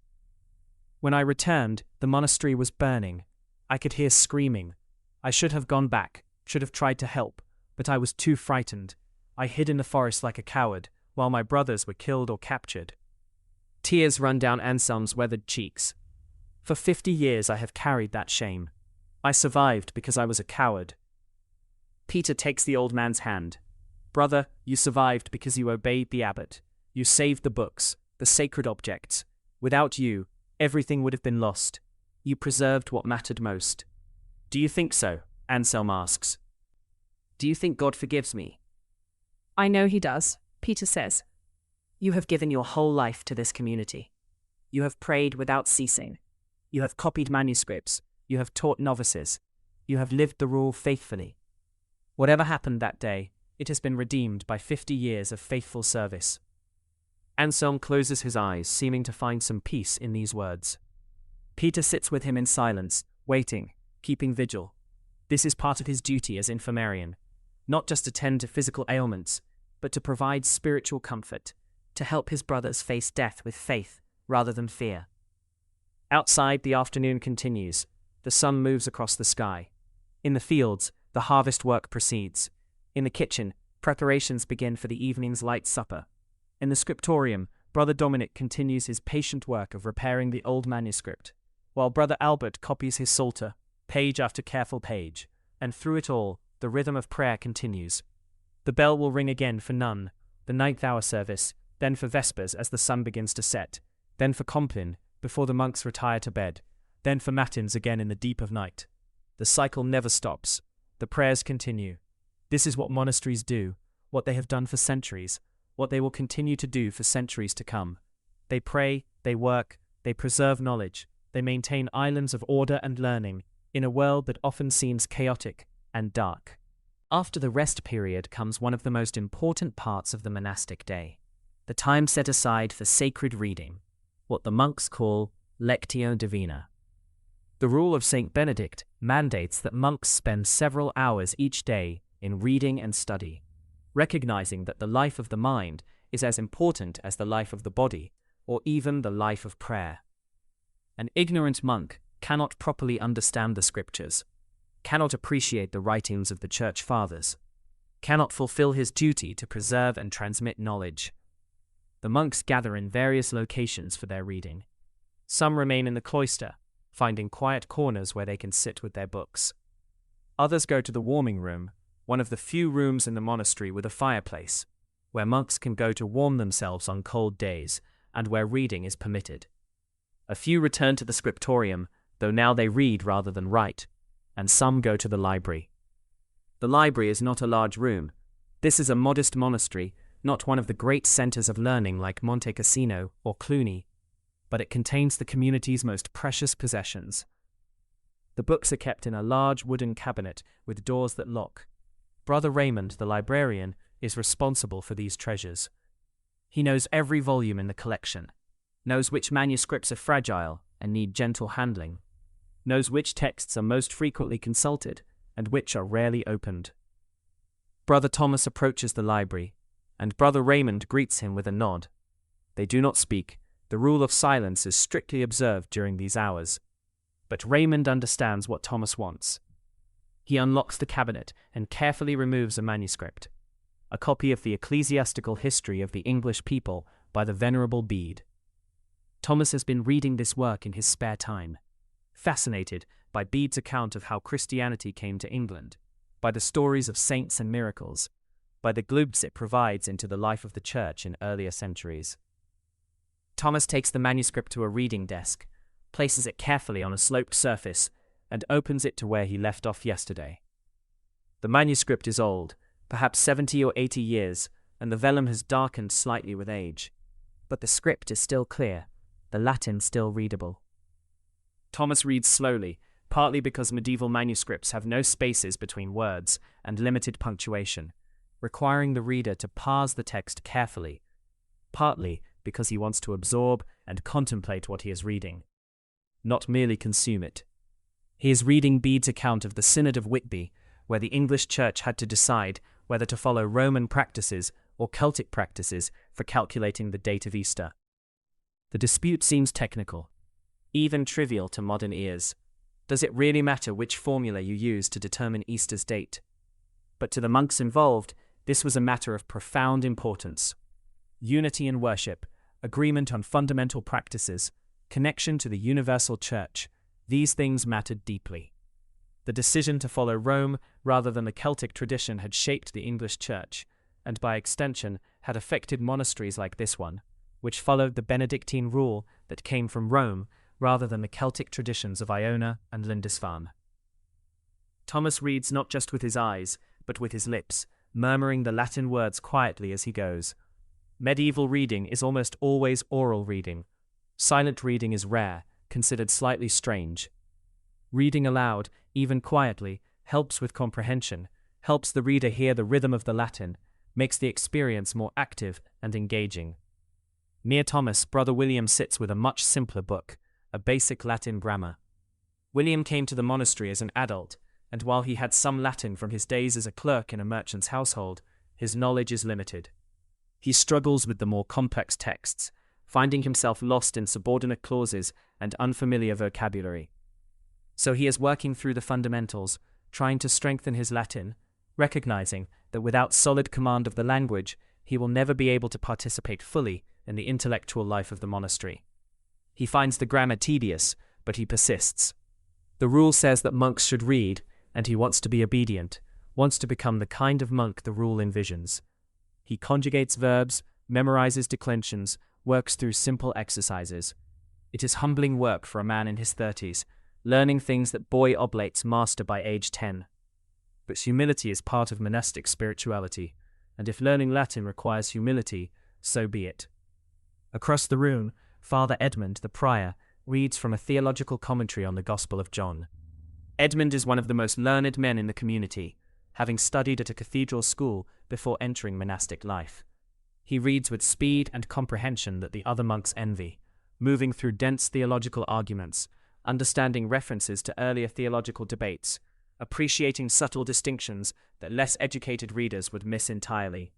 When I returned, the monastery was burning. I could hear screaming. I should have gone back, should have tried to help, but I was too frightened. I hid in the forest like a coward, while my brothers were killed or captured." Tears run down Anselm's weathered cheeks. "For 50 years I have carried that shame. I survived because I was a coward." Peter takes the old man's hand. "Brother, you survived because you obeyed the abbot. You saved the books, the sacred objects. Without you, everything would have been lost. You preserved what mattered most. Do you think so? Anselm asks. Do you think God forgives me? I know he does, Peter says. You have given your whole life to this community. You have prayed without ceasing. You have copied manuscripts. You have taught novices. You have lived the rule faithfully. Whatever happened that day, it has been redeemed by 50 years of faithful service. Anselm closes his eyes, seeming to find some peace in these words. Peter sits with him in silence, waiting, keeping vigil. This is part of his duty as infirmarian, not just to tend to physical ailments, but to provide spiritual comfort, to help his brothers face death with faith rather than fear. Outside, the afternoon continues. The sun moves across the sky. In the fields, the harvest work proceeds. In the kitchen, preparations begin for the evening's light supper. In the scriptorium, Brother Dominic continues his patient work of repairing the old manuscript, while Brother Albert copies his psalter, page after careful page, and through it all, the rhythm of prayer continues. The bell will ring again for none, the ninth-hour service, then for vespers as the sun begins to set, then for compline, before the monks retire to bed, then for matins again in the deep of night. The cycle never stops. The prayers continue. This is what monasteries do, what they have done for centuries, what they will continue to do for centuries to come. They pray, they work, they preserve knowledge, they maintain islands of order and learning in a world that often seems chaotic and dark. After the rest period comes one of the most important parts of the monastic day, the time set aside for sacred reading, what the monks call Lectio Divina. The rule of Saint Benedict mandates that monks spend several hours each day in reading and study, recognizing that the life of the mind is as important as the life of the body, or even the life of prayer. An ignorant monk cannot properly understand the scriptures, cannot appreciate the writings of the Church Fathers, cannot fulfill his duty to preserve and transmit knowledge. The monks gather in various locations for their reading. Some remain in the cloister, finding quiet corners where they can sit with their books. Others go to the warming room, one of the few rooms in the monastery with a fireplace, where monks can go to warm themselves on cold days, and where reading is permitted. A few return to the scriptorium, though now they read rather than write, and some go to the library. The library is not a large room. This is a modest monastery, not one of the great centers of learning like Monte Cassino or Cluny, but it contains the community's most precious possessions. The books are kept in a large wooden cabinet with doors that lock. Brother Raymond, the librarian, is responsible for these treasures. He knows every volume in the collection, knows which manuscripts are fragile and need gentle handling, knows which texts are most frequently consulted and which are rarely opened. Brother Thomas approaches the library, and Brother Raymond greets him with a nod. They do not speak. The rule of silence is strictly observed during these hours. But Raymond understands what Thomas wants. He unlocks the cabinet and carefully removes a manuscript, a copy of the Ecclesiastical History of the English People by the Venerable Bede. Thomas has been reading this work in his spare time, fascinated by Bede's account of how Christianity came to England, by the stories of saints and miracles, by the glimpse it provides into the life of the Church in earlier centuries. Thomas takes the manuscript to a reading desk, places it carefully on a sloped surface, and opens it to where he left off yesterday. The manuscript is old, perhaps 70 or 80 years, and the vellum has darkened slightly with age. But the script is still clear, the Latin still readable. Thomas reads slowly, partly because medieval manuscripts have no spaces between words and limited punctuation, requiring the reader to parse the text carefully, partly because he wants to absorb and contemplate what he is reading, not merely consume it. He is reading Bede's account of the Synod of Whitby, where the English Church had to decide whether to follow Roman practices or Celtic practices for calculating the date of Easter. The dispute seems technical, even trivial to modern ears. Does it really matter which formula you use to determine Easter's date? But to the monks involved, this was a matter of profound importance. Unity in worship, agreement on fundamental practices, connection to the universal Church, these things mattered deeply. The decision to follow Rome rather than the Celtic tradition had shaped the English Church, and by extension had affected monasteries like this one, which followed the Benedictine rule that came from Rome rather than the Celtic traditions of Iona and Lindisfarne. Thomas reads not just with his eyes, but with his lips, murmuring the Latin words quietly as he goes. Medieval reading is almost always oral reading. Silent reading is rare, considered slightly strange. Reading aloud, even quietly, helps with comprehension, helps the reader hear the rhythm of the Latin, makes the experience more active and engaging. Near Thomas, Brother William sits with a much simpler book, a basic Latin grammar. William came to the monastery as an adult, and while he had some Latin from his days as a clerk in a merchant's household, his knowledge is limited. He struggles with the more complex texts, finding himself lost in subordinate clauses and unfamiliar vocabulary. So he is working through the fundamentals, trying to strengthen his Latin, recognizing that without solid command of the language, he will never be able to participate fully in the intellectual life of the monastery. He finds the grammar tedious, but he persists. The rule says that monks should read, and he wants to be obedient, wants to become the kind of monk the rule envisions. He conjugates verbs, memorizes declensions, works through simple exercises. It is humbling work for a man in his 30s, learning things that boy oblates master by age 10. But humility is part of monastic spirituality, and if learning Latin requires humility, so be it. Across the room, Father Edmund, the prior, reads from a theological commentary on the Gospel of John. Edmund is one of the most learned men in the community, having studied at a cathedral school before entering monastic life. He reads with speed and comprehension that the other monks envy, moving through dense theological arguments, understanding references to earlier theological debates, appreciating subtle distinctions that less educated readers would miss entirely.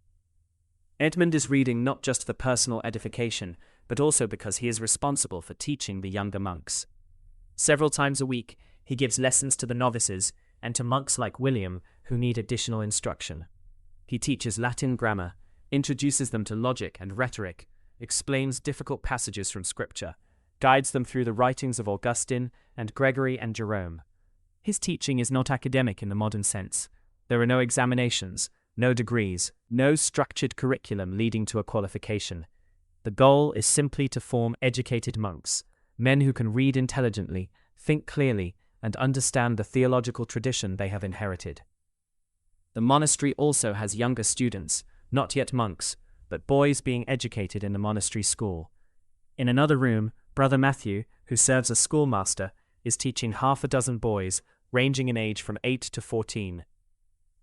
Edmund is reading not just for personal edification, but also because he is responsible for teaching the younger monks. Several times a week, he gives lessons to the novices and to monks like William who need additional instruction. He teaches Latin grammar, introduces them to logic and rhetoric, explains difficult passages from Scripture, guides them through the writings of Augustine and Gregory and Jerome. His teaching is not academic in the modern sense. There are no examinations, no degrees, no structured curriculum leading to a qualification. The goal is simply to form educated monks, men who can read intelligently, think clearly, and understand the theological tradition they have inherited. The monastery also has younger students, not yet monks, but boys being educated in the monastery school. In another room, Brother Matthew, who serves as schoolmaster, is teaching half a dozen boys, ranging in age from 8 to 14.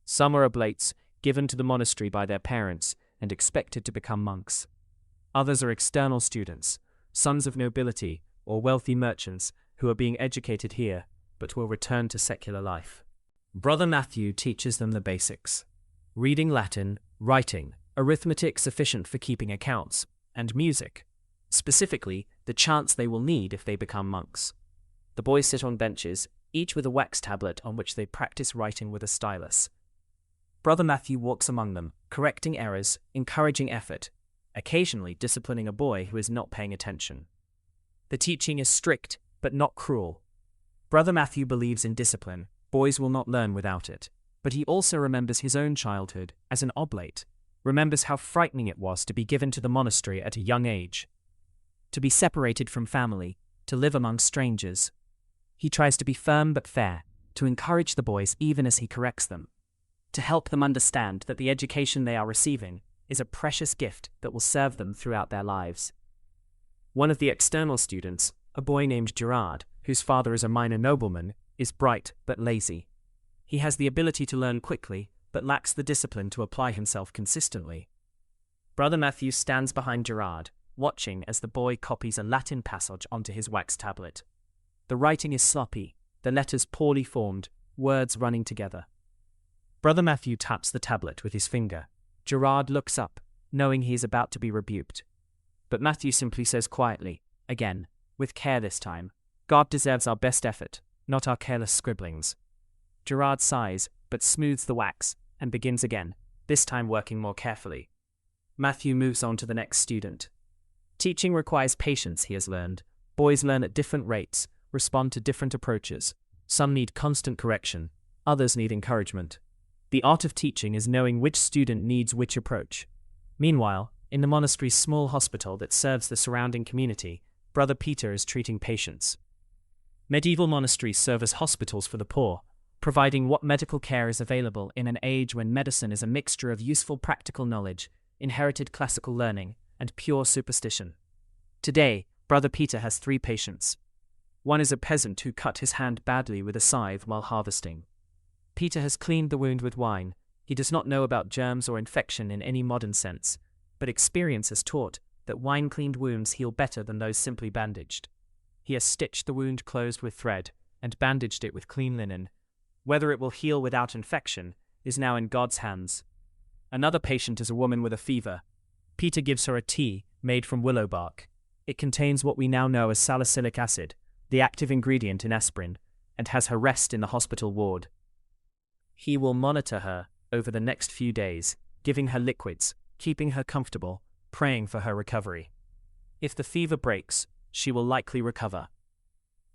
Some are oblates, given to the monastery by their parents, and expected to become monks. Others are external students, sons of nobility or wealthy merchants who are being educated here, but will return to secular life. Brother Matthew teaches them the basics: reading Latin, writing, arithmetic sufficient for keeping accounts, and music. Specifically, the chants they will need if they become monks. The boys sit on benches, each with a wax tablet on which they practice writing with a stylus. Brother Matthew walks among them, correcting errors, encouraging effort, occasionally disciplining a boy who is not paying attention. The teaching is strict, but not cruel. Brother Matthew believes in discipline. Boys will not learn without it. But he also remembers his own childhood as an oblate, remembers how frightening it was to be given to the monastery at a young age, to be separated from family, to live among strangers. He tries to be firm but fair, to encourage the boys even as he corrects them, to help them understand that the education they are receiving is a precious gift that will serve them throughout their lives. One of the external students, a boy named Gerard, whose father is a minor nobleman, is bright but lazy. He has the ability to learn quickly, but lacks the discipline to apply himself consistently. Brother Matthew stands behind Gerard, watching as the boy copies a Latin passage onto his wax tablet. The writing is sloppy, the letters poorly formed, words running together. Brother Matthew taps the tablet with his finger. Gerard looks up, knowing he is about to be rebuked. But Matthew simply says quietly, again, with care this time, "God deserves our best effort, not our careless scribblings." Gerard sighs, but smooths the wax, and begins again, this time working more carefully. Matthew moves on to the next student. Teaching requires patience, he has learned. Boys learn at different rates, respond to different approaches. Some need constant correction, others need encouragement. The art of teaching is knowing which student needs which approach. Meanwhile, in the monastery's small hospital that serves the surrounding community, Brother Peter is treating patients. Medieval monasteries serve as hospitals for the poor, providing what medical care is available in an age when medicine is a mixture of useful practical knowledge, inherited classical learning, and pure superstition. Today, Brother Peter has 3 patients. One is a peasant who cut his hand badly with a scythe while harvesting. Peter has cleaned the wound with wine. He does not know about germs or infection in any modern sense, but experience has taught that wine-cleaned wounds heal better than those simply bandaged. He has stitched the wound closed with thread and bandaged it with clean linen. Whether it will heal without infection is now in God's hands. Another patient is a woman with a fever. Peter gives her a tea made from willow bark. It contains what we now know as salicylic acid, the active ingredient in aspirin, and has her rest in the hospital ward. He will monitor her over the next few days, giving her liquids, keeping her comfortable, praying for her recovery. If the fever breaks, she will likely recover.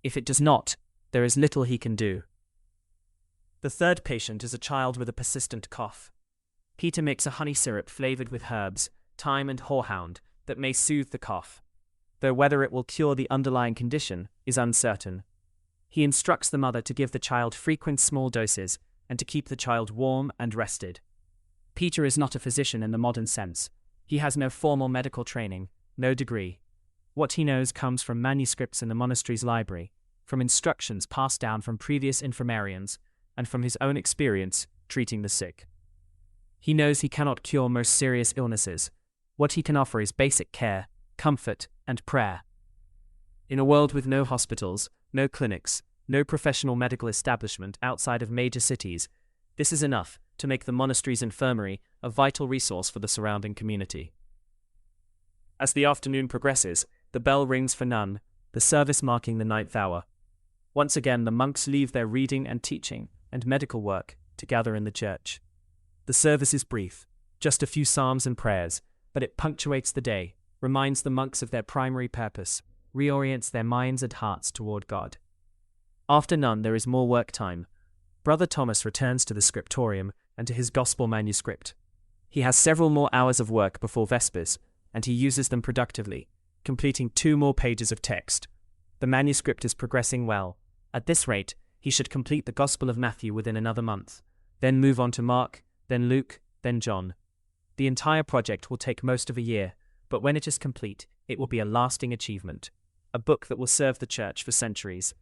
If it does not, there is little he can do. The third patient is a child with a persistent cough. Peter makes a honey syrup flavored with herbs, thyme and horehound that may soothe the cough, though whether it will cure the underlying condition is uncertain. He instructs the mother to give the child frequent small doses and to keep the child warm and rested. Peter is not a physician in the modern sense. He has no formal medical training, no degree. What he knows comes from manuscripts in the monastery's library, from instructions passed down from previous infirmarians, and from his own experience treating the sick. He knows he cannot cure most serious illnesses. What he can offer is basic care, comfort, and prayer. In a world with no hospitals, no clinics, no professional medical establishment outside of major cities, this is enough to make the monastery's infirmary a vital resource for the surrounding community. As the afternoon progresses, the bell rings for none, the service marking the 9th hour. Once again, the monks leave their reading and teaching and medical work to gather in the church. The service is brief, just a few psalms and prayers, but it punctuates the day, reminds the monks of their primary purpose, reorients their minds and hearts toward God. After none, there is more work time. Brother Thomas returns to the scriptorium and to his gospel manuscript. He has several more hours of work before Vespers, and he uses them productively, completing 2 more pages of text. The manuscript is progressing well. At this rate, he should complete the Gospel of Matthew within another month, then move on to Mark, then Luke, then John. The entire project will take most of a year, but when it is complete, it will be a lasting achievement, a book that will serve the church for centuries.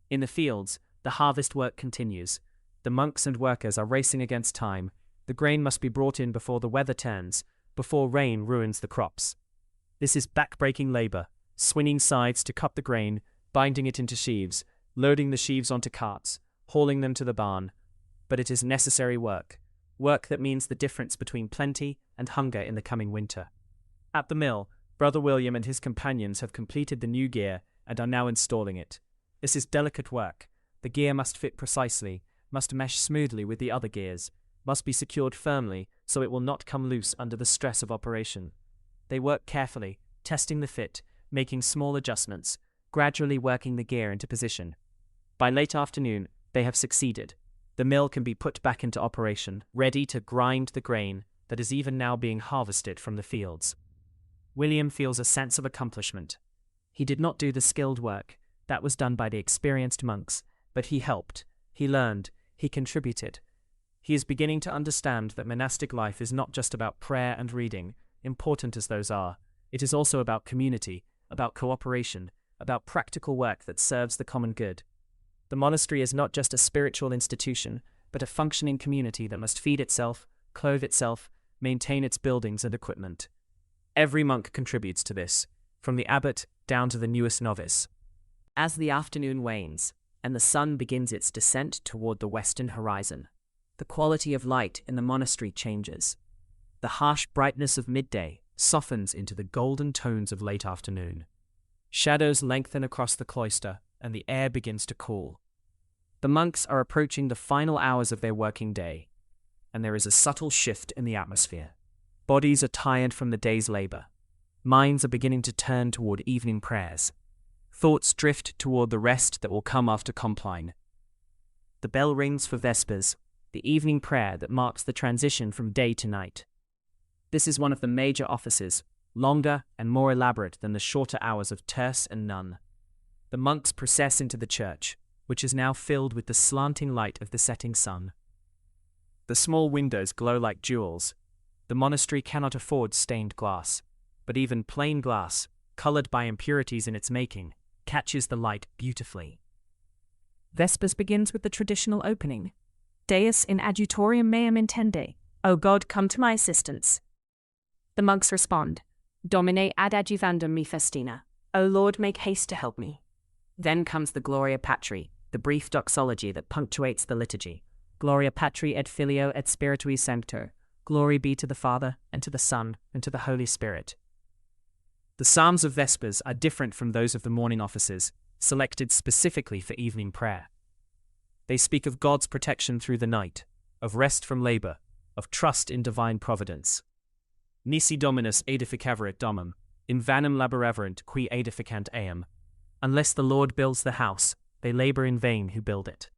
In the fields, the harvest work continues. The monks and workers are racing against time. The grain must be brought in before the weather turns, before rain ruins the crops. This is back-breaking labor, swinging scythes to cut the grain, binding it into sheaves, loading the sheaves onto carts, hauling them to the barn. But it is necessary work, work that means the difference between plenty and hunger in the coming winter. At the mill, Brother William and his companions have completed the new gear and are now installing it. This is delicate work. The gear must fit precisely, must mesh smoothly with the other gears, must be secured firmly so it will not come loose under the stress of operation. They work carefully, testing the fit, making small adjustments, gradually working the gear into position. By late afternoon, they have succeeded. The mill can be put back into operation, ready to grind the grain that is even now being harvested from the fields. William feels a sense of accomplishment. He did not do the skilled work. That was done by the experienced monks, but he helped, he learned, he contributed. He is beginning to understand that monastic life is not just about prayer and reading, important as those are. It is also about community, about cooperation, about practical work that serves the common good. The monastery is not just a spiritual institution, but a functioning community that must feed itself, clothe itself, maintain its buildings and equipment. Every monk contributes to this, from the abbot down to the newest novice. As the afternoon wanes, and the sun begins its descent toward the western horizon, the quality of light in the monastery changes. The harsh brightness of midday softens into the golden tones of late afternoon. Shadows lengthen across the cloister, and the air begins to cool. The monks are approaching the final hours of their working day, and there is a subtle shift in the atmosphere. Bodies are tired from the day's labor. Minds are beginning to turn toward evening prayers. Thoughts drift toward the rest that will come after Compline. The bell rings for Vespers, the evening prayer that marks the transition from day to night. This is one of the major offices, longer and more elaborate than the shorter hours of terce and nun. The monks process into the church, which is now filled with the slanting light of the setting sun. The small windows glow like jewels. The monastery cannot afford stained glass, but even plain glass, colored by impurities in its making, catches the light beautifully. Vespers begins with the traditional opening. Deus in adjutorium meum intende. O God, come to my assistance. The monks respond, Domine ad adjuvandum me festina. O Lord, make haste to help me. Then comes the Gloria Patri, the brief doxology that punctuates the liturgy. Gloria Patri et Filio et Spiritui Sancto. Glory be to the Father, and to the Son, and to the Holy Spirit. The Psalms of Vespers are different from those of the morning offices, selected specifically for evening prayer. They speak of God's protection through the night, of rest from labor, of trust in divine providence. Nisi Dominus edificaverit domum, in vanum laboraverant qui edificant eam. Unless the Lord builds the house, they labor in vain who build it.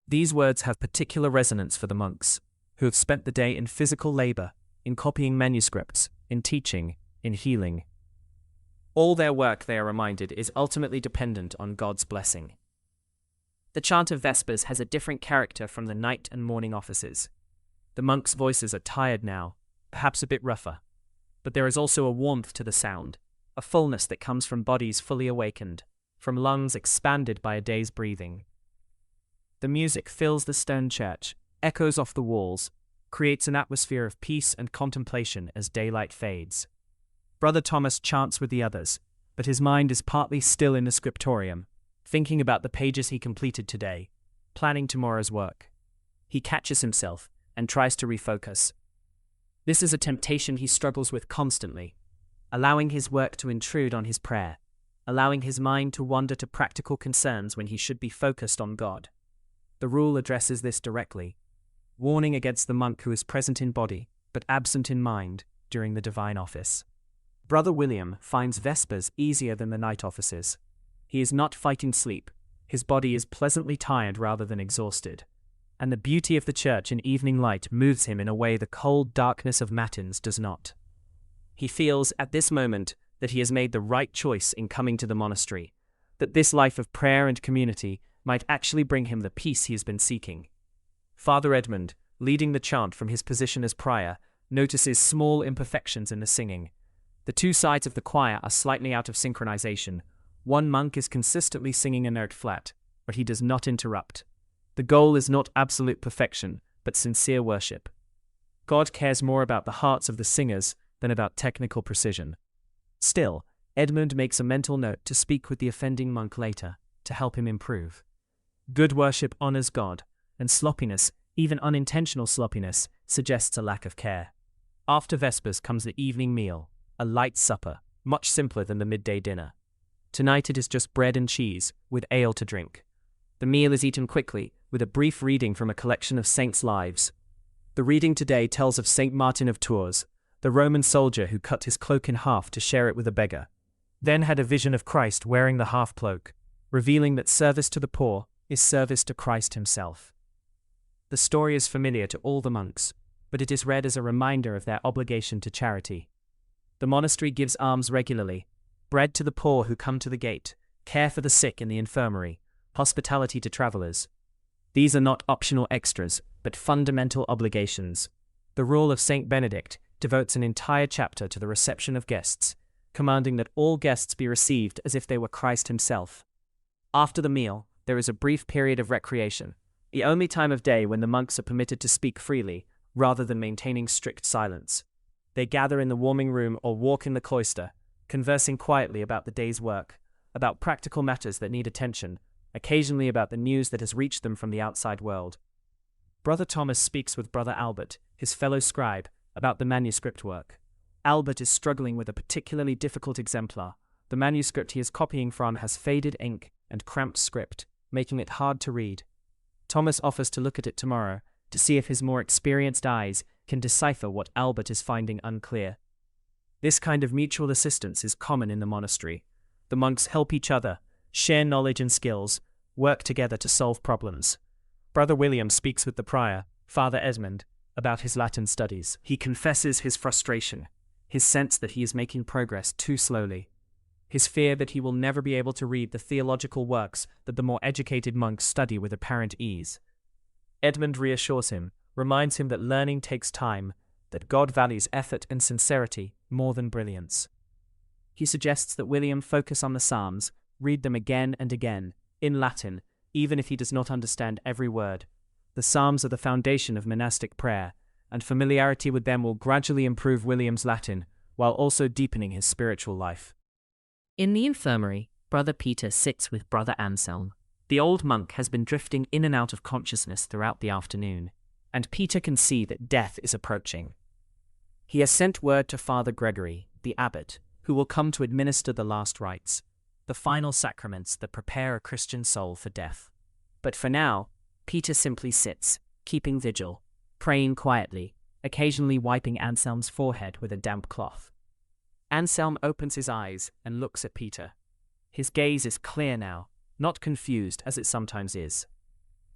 These words have particular resonance for the monks, who have spent the day in physical labor, in copying manuscripts, in teaching, in healing. All their work, they are reminded, is ultimately dependent on God's blessing. The chant of Vespers has a different character from the night and morning offices. The monks' voices are tired now, perhaps a bit rougher, but there is also a warmth to the sound, a fullness that comes from bodies fully awakened, from lungs expanded by a day's breathing. The music fills the stone church, echoes off the walls, creates an atmosphere of peace and contemplation as daylight fades. Brother Thomas chants with the others, but his mind is partly still in the scriptorium, thinking about the pages he completed today, planning tomorrow's work. He catches himself and tries to refocus. This is a temptation he struggles with constantly, allowing his work to intrude on his prayer, allowing his mind to wander to practical concerns when he should be focused on God. The rule addresses this directly, warning against the monk who is present in body, but absent in mind, during the divine office. Brother William finds Vespers easier than the night offices. He is not fighting sleep. His body is pleasantly tired rather than exhausted. And the beauty of the church in evening light moves him in a way the cold darkness of matins does not. He feels, at this moment, that he has made the right choice in coming to the monastery, that this life of prayer and community might actually bring him the peace he has been seeking. Father Edmund, leading the chant from his position as prior, notices small imperfections in the singing. The two sides of the choir are slightly out of synchronization. One monk is consistently singing a note flat, but he does not interrupt. The goal is not absolute perfection, but sincere worship. God cares more about the hearts of the singers than about technical precision. Still, Edmund makes a mental note to speak with the offending monk later, to help him improve. Good worship honors God, and sloppiness, even unintentional sloppiness, suggests a lack of care. After Vespers comes the evening meal, a light supper, much simpler than the midday dinner. Tonight it is just bread and cheese, with ale to drink. The meal is eaten quickly, with a brief reading from a collection of saints' lives. The reading today tells of Saint Martin of Tours, the Roman soldier who cut his cloak in half to share it with a beggar, then had a vision of Christ wearing the half-cloak, revealing that service to the poor is service to Christ himself. The story is familiar to all the monks, but it is read as a reminder of their obligation to charity. The monastery gives alms regularly, bread to the poor who come to the gate, care for the sick in the infirmary, hospitality to travelers. These are not optional extras, but fundamental obligations. The rule of Saint Benedict devotes an entire chapter to the reception of guests, commanding that all guests be received as if they were Christ himself. After the meal, there is a brief period of recreation, the only time of day when the monks are permitted to speak freely, rather than maintaining strict silence. They gather in the warming room or walk in the cloister, conversing quietly about the day's work, about practical matters that need attention, occasionally about the news that has reached them from the outside world. Brother Thomas speaks with Brother Albert, his fellow scribe, about the manuscript work. Albert is struggling with a particularly difficult exemplar. The manuscript he is copying from has faded ink and cramped script, making it hard to read. Thomas offers to look at it tomorrow, to see if his more experienced eyes can decipher what Albert is finding unclear. This kind of mutual assistance is common in the monastery. The monks help each other, share knowledge and skills, work together to solve problems. Brother William speaks with the prior, Father Edmund, about his Latin studies. He confesses his frustration, his sense that he is making progress too slowly. his fear that he will never be able to read the theological works that the more educated monks study with apparent ease. Edmund reassures him, reminds him that learning takes time, that God values effort and sincerity more than brilliance. He suggests that William focus on the Psalms, read them again and again, in Latin, even if he does not understand every word. The Psalms are the foundation of monastic prayer, and familiarity with them will gradually improve William's Latin, while also deepening his spiritual life. In the infirmary, Brother Peter sits with Brother Anselm. The old monk has been drifting in and out of consciousness throughout the afternoon, and Peter can see that death is approaching. He has sent word to Father Gregory, the abbot, who will come to administer the last rites, the final sacraments that prepare a Christian soul for death. But for now, Peter simply sits, keeping vigil, praying quietly, occasionally wiping Anselm's forehead with a damp cloth. Anselm opens his eyes and looks at Peter. His gaze is clear now, not confused as it sometimes is.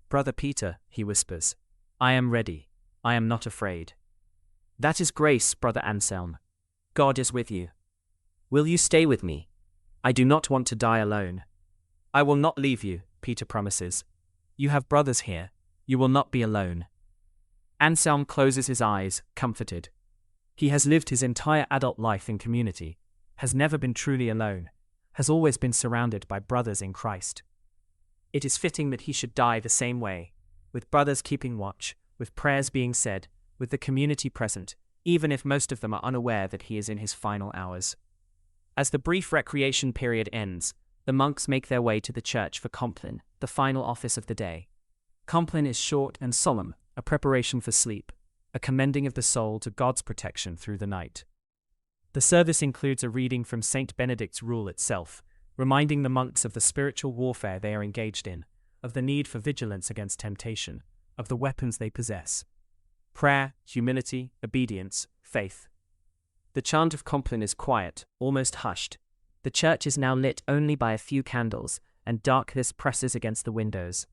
"Brother Peter," he whispers, "I am ready. I am not afraid." "That is grace, Brother Anselm. God is with you. Will you stay with me? I do not want to die alone." "I will not leave you," Peter promises. "You have brothers here. You will not be alone." Anselm closes his eyes, comforted. He has lived his entire adult life in community, has never been truly alone, has always been surrounded by brothers in Christ. It is fitting that he should die the same way, with brothers keeping watch, with prayers being said, with the community present, even if most of them are unaware that he is in his final hours. As the brief recreation period ends, the monks make their way to the church for Compline, the final office of the day. Compline is short and solemn, a preparation for sleep, a commending of the soul to God's protection through the night. The service includes a reading from Saint Benedict's rule itself, reminding the monks of the spiritual warfare they are engaged in, of the need for vigilance against temptation, of the weapons they possess: prayer, humility, obedience, faith. The chant of Compline is quiet, almost hushed. The church is now lit only by a few candles, and darkness presses against the windows.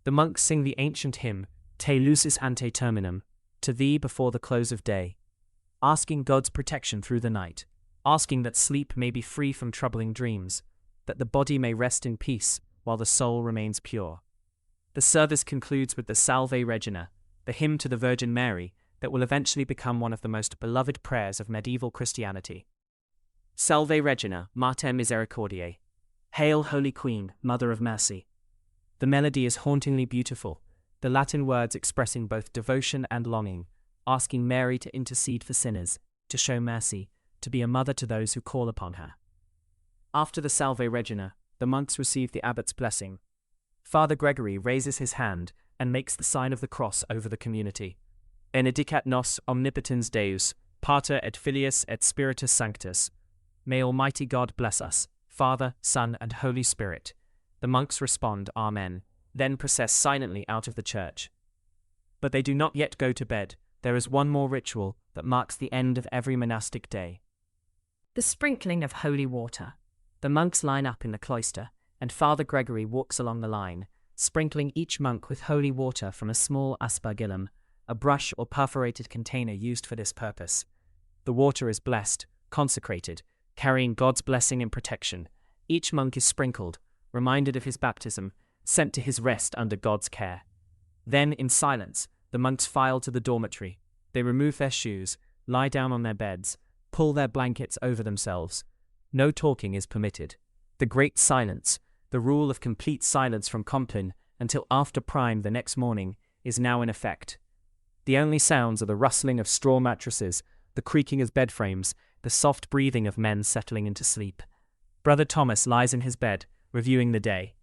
The monks sing the ancient hymn, Te lucis ante terminum, to thee before the close of day, asking God's protection through the night, asking that sleep may be free from troubling dreams, that the body may rest in peace while the soul remains pure. The service concludes with the Salve Regina, the hymn to the Virgin Mary that will eventually become one of the most beloved prayers of medieval Christianity. Salve Regina, Mater Misericordiae. Hail, Holy Queen, Mother of Mercy. The melody is hauntingly beautiful, the Latin words expressing both devotion and longing, asking Mary to intercede for sinners, to show mercy, to be a mother to those who call upon her. After the Salve Regina, the monks receive the abbot's blessing. Father Gregory raises his hand and makes the sign of the cross over the community. Benedicat nos omnipotens Deus, Pater et Filius et Spiritus Sanctus. May Almighty God bless us, Father, Son, and Holy Spirit. The monks respond, Amen, then process silently out of the church. But they do not yet go to bed. There is one more ritual that marks the end of every monastic day. The sprinkling of holy water. The monks line up in the cloister, and Father Gregory walks along the line, sprinkling each monk with holy water from a small aspergillum, a brush or perforated container used for this purpose. The water is blessed, consecrated, carrying God's blessing and protection. Each monk is sprinkled, reminded of his baptism, sent to his rest under God's care. Then, in silence, the monks file to the dormitory. They remove their shoes, lie down on their beds, pull their blankets over themselves. No talking is permitted. The great silence, the rule of complete silence from Compline until after prime the next morning, is now in effect. The only sounds are the rustling of straw mattresses, the creaking of bed frames, the soft breathing of men settling into sleep. Brother Thomas lies in his bed, reviewing the day.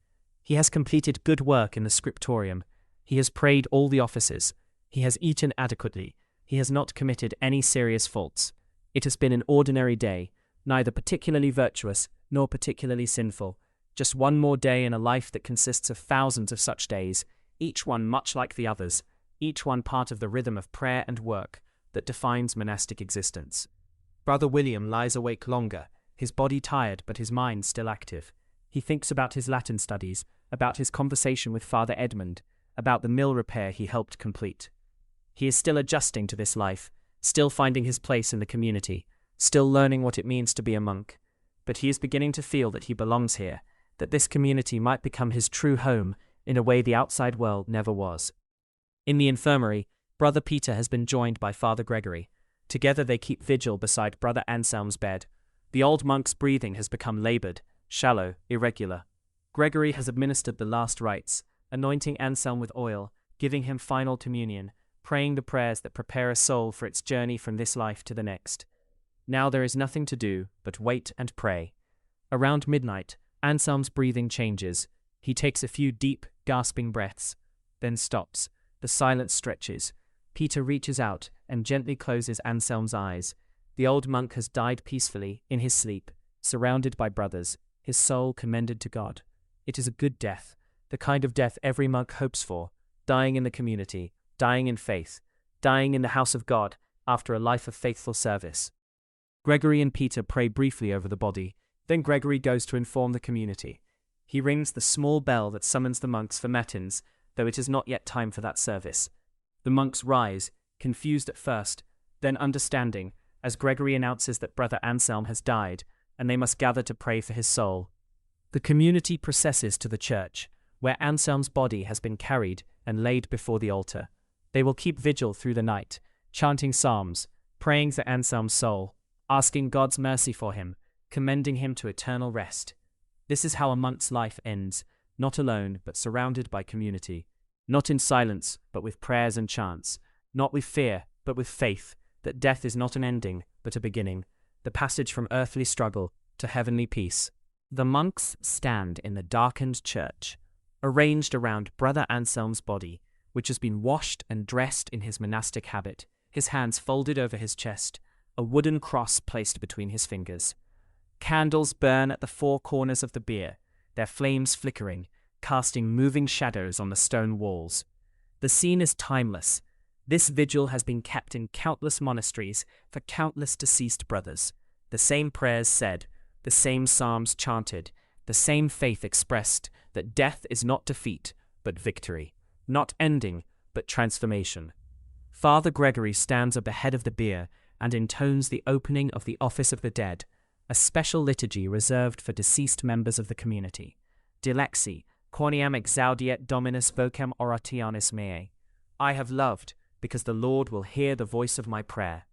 He has completed good work in the scriptorium. He has prayed all the offices. He has eaten adequately. He has not committed any serious faults. It has been an ordinary day, neither particularly virtuous nor particularly sinful. Just one more day in a life that consists of thousands of such days, each one much like the others, each one part of the rhythm of prayer and work that defines monastic existence. Brother William lies awake longer, his body tired but his mind still active. He thinks about his Latin studies, about his conversation with Father Edmund, about the mill repair he helped complete. He is still adjusting to this life, still finding his place in the community, still learning what it means to be a monk. but he is beginning to feel that he belongs here, that this community might become his true home in a way the outside world never was. In the infirmary, Brother Peter has been joined by Father Gregory. Together they keep vigil beside Brother Anselm's bed. The old monk's breathing has become labored, shallow, irregular. Gregory has administered the last rites, anointing Anselm with oil, giving him final communion, praying the prayers that prepare a soul for its journey from this life to the next. Now there is nothing to do but wait and pray. Around midnight, Anselm's breathing changes. He takes a few deep, gasping breaths, then stops. The silence stretches. Peter reaches out and gently closes Anselm's eyes. The old monk has died peacefully, in his sleep, surrounded by brothers, his soul commended to God. It is a good death, the kind of death every monk hopes for, dying in the community, dying in faith, dying in the house of God after a life of faithful service. Gregory and Peter pray briefly over the body, then Gregory goes to inform the community. He rings the small bell that summons the monks for matins, though it is not yet time for that service. The monks rise, confused at first, then understanding, as Gregory announces that Brother Anselm has died, and they must gather to pray for his soul. The community processes to the church, where Anselm's body has been carried and laid before the altar. They will keep vigil through the night, chanting psalms, praying for Anselm's soul, asking God's mercy for him, commending him to eternal rest. This is how a monk's life ends, not alone but surrounded by community, not in silence but with prayers and chants, not with fear but with faith that death is not an ending but a beginning, the passage from earthly struggle to heavenly peace. The monks stand in the darkened church, arranged around Brother Anselm's body, which has been washed and dressed in his monastic habit, his hands folded over his chest, a wooden cross placed between his fingers. Candles burn at the four corners of the bier, their flames flickering, casting moving shadows on the stone walls. The scene is timeless. This vigil has been kept in countless monasteries for countless deceased brothers. The same prayers said, the same psalms chanted, the same faith expressed that death is not defeat, but victory, not ending, but transformation. Father Gregory stands at the head of the bier and intones the opening of the Office of the Dead, a special liturgy reserved for deceased members of the community. Dilexi, quoniam exaudiet Dominus vocem orationis meae. I have loved, because the Lord will hear the voice of my prayer.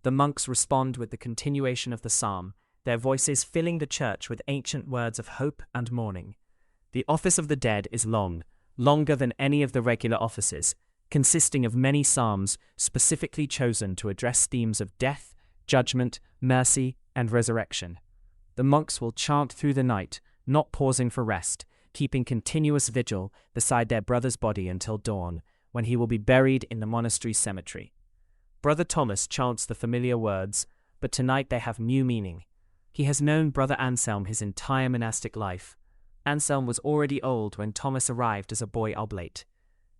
The monks respond with the continuation of the psalm, their voices filling the church with ancient words of hope and mourning. The Office of the Dead is long, longer than any of the regular offices, consisting of many psalms specifically chosen to address themes of death, judgment, mercy, and resurrection. The monks will chant through the night, not pausing for rest, keeping continuous vigil beside their brother's body until dawn, when he will be buried in the monastery cemetery. Brother Thomas chants the familiar words, but tonight they have new meaning. He has known Brother Anselm his entire monastic life. Anselm was already old when Thomas arrived as a boy oblate.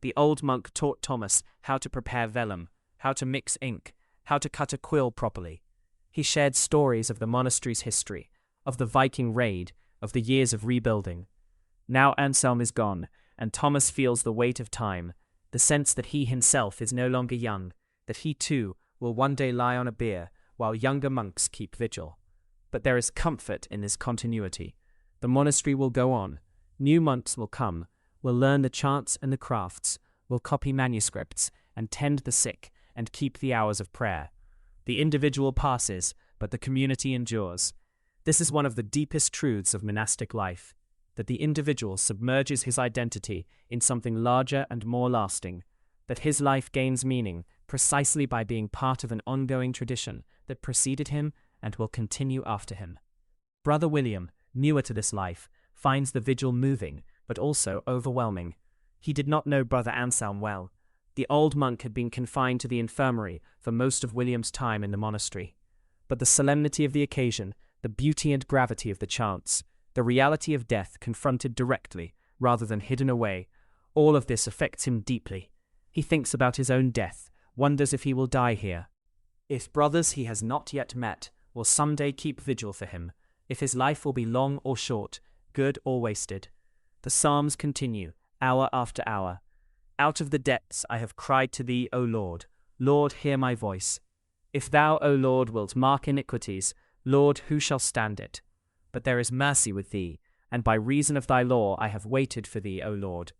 The old monk taught Thomas how to prepare vellum, how to mix ink, how to cut a quill properly. He shared stories of the monastery's history, of the Viking raid, of the years of rebuilding. Now Anselm is gone, and Thomas feels the weight of time, the sense that he himself is no longer young, that he too will one day lie on a bier while younger monks keep vigil. But there is comfort in this continuity. The monastery will go on. New monks will come, will learn the chants and the crafts, will copy manuscripts, and tend the sick, and keep the hours of prayer. The individual passes, but the community endures. This is one of the deepest truths of monastic life, that the individual submerges his identity in something larger and more lasting, that his life gains meaning precisely by being part of an ongoing tradition that preceded him and will continue after him. Brother William, newer to this life, finds the vigil moving, but also overwhelming. He did not know Brother Anselm well. The old monk had been confined to the infirmary for most of William's time in the monastery. But the solemnity of the occasion, the beauty and gravity of the chants, the reality of death confronted directly, rather than hidden away, all of this affects him deeply. He thinks about his own death, wonders if he will die here. If brothers he has not yet met will someday keep vigil for him, if his life will be long or short, good or wasted. The psalms continue, hour after hour. Out of the depths I have cried to thee, O Lord. Lord, hear my voice. If thou, O Lord, wilt mark iniquities, Lord, who shall stand it? but there is mercy with thee, and by reason of thy law I have waited for thee, O Lord.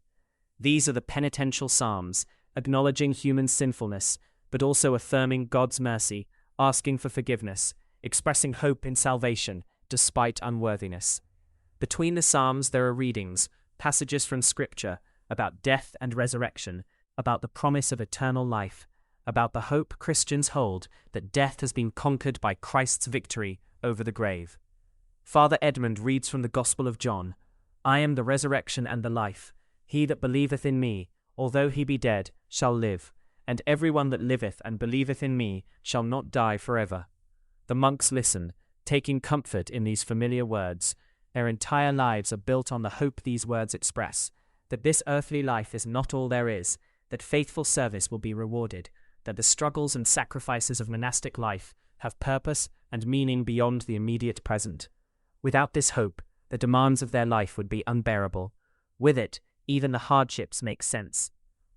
These are the penitential psalms, acknowledging human sinfulness, but also affirming God's mercy, asking for forgiveness, expressing hope in salvation, despite unworthiness. Between the psalms there are readings, passages from Scripture, about death and resurrection, about the promise of eternal life, about the hope Christians hold that death has been conquered by Christ's victory over the grave. Father Edmund reads from the Gospel of John, I am the resurrection and the life. He that believeth in me, although he be dead, shall live, and every one that liveth and believeth in me shall not die forever. The monks listen, taking comfort in these familiar words. Their entire lives are built on the hope these words express, that this earthly life is not all there is, that faithful service will be rewarded, that the struggles and sacrifices of monastic life have purpose and meaning beyond the immediate present. Without this hope, the demands of their life would be unbearable. With it, even the hardships make sense.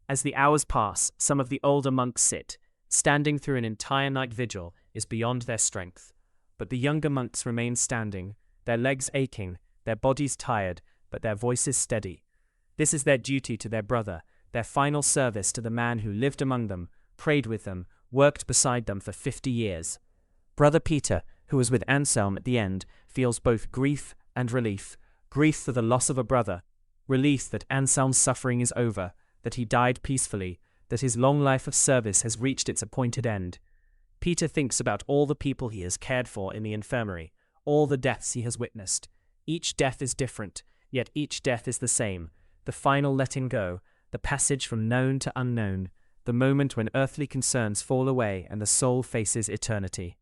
As the hours pass, some of the older monks sit. Standing through an entire night vigil is beyond their strength. But the younger monks remain standing, their legs aching, their bodies tired, but their voices steady. This is their duty to their brother, their final service to the man who lived among them, prayed with them, worked beside them for 50 years. Brother Peter, who was with Anselm at the end, feels both grief and relief. Grief for the loss of a brother, relief that Anselm's suffering is over, that he died peacefully, that his long life of service has reached its appointed end. Peter thinks about all the people he has cared for in the infirmary, all the deaths he has witnessed. Each death is different, yet each death is the same, the final letting go, the passage from known to unknown, the moment when earthly concerns fall away and the soul faces eternity.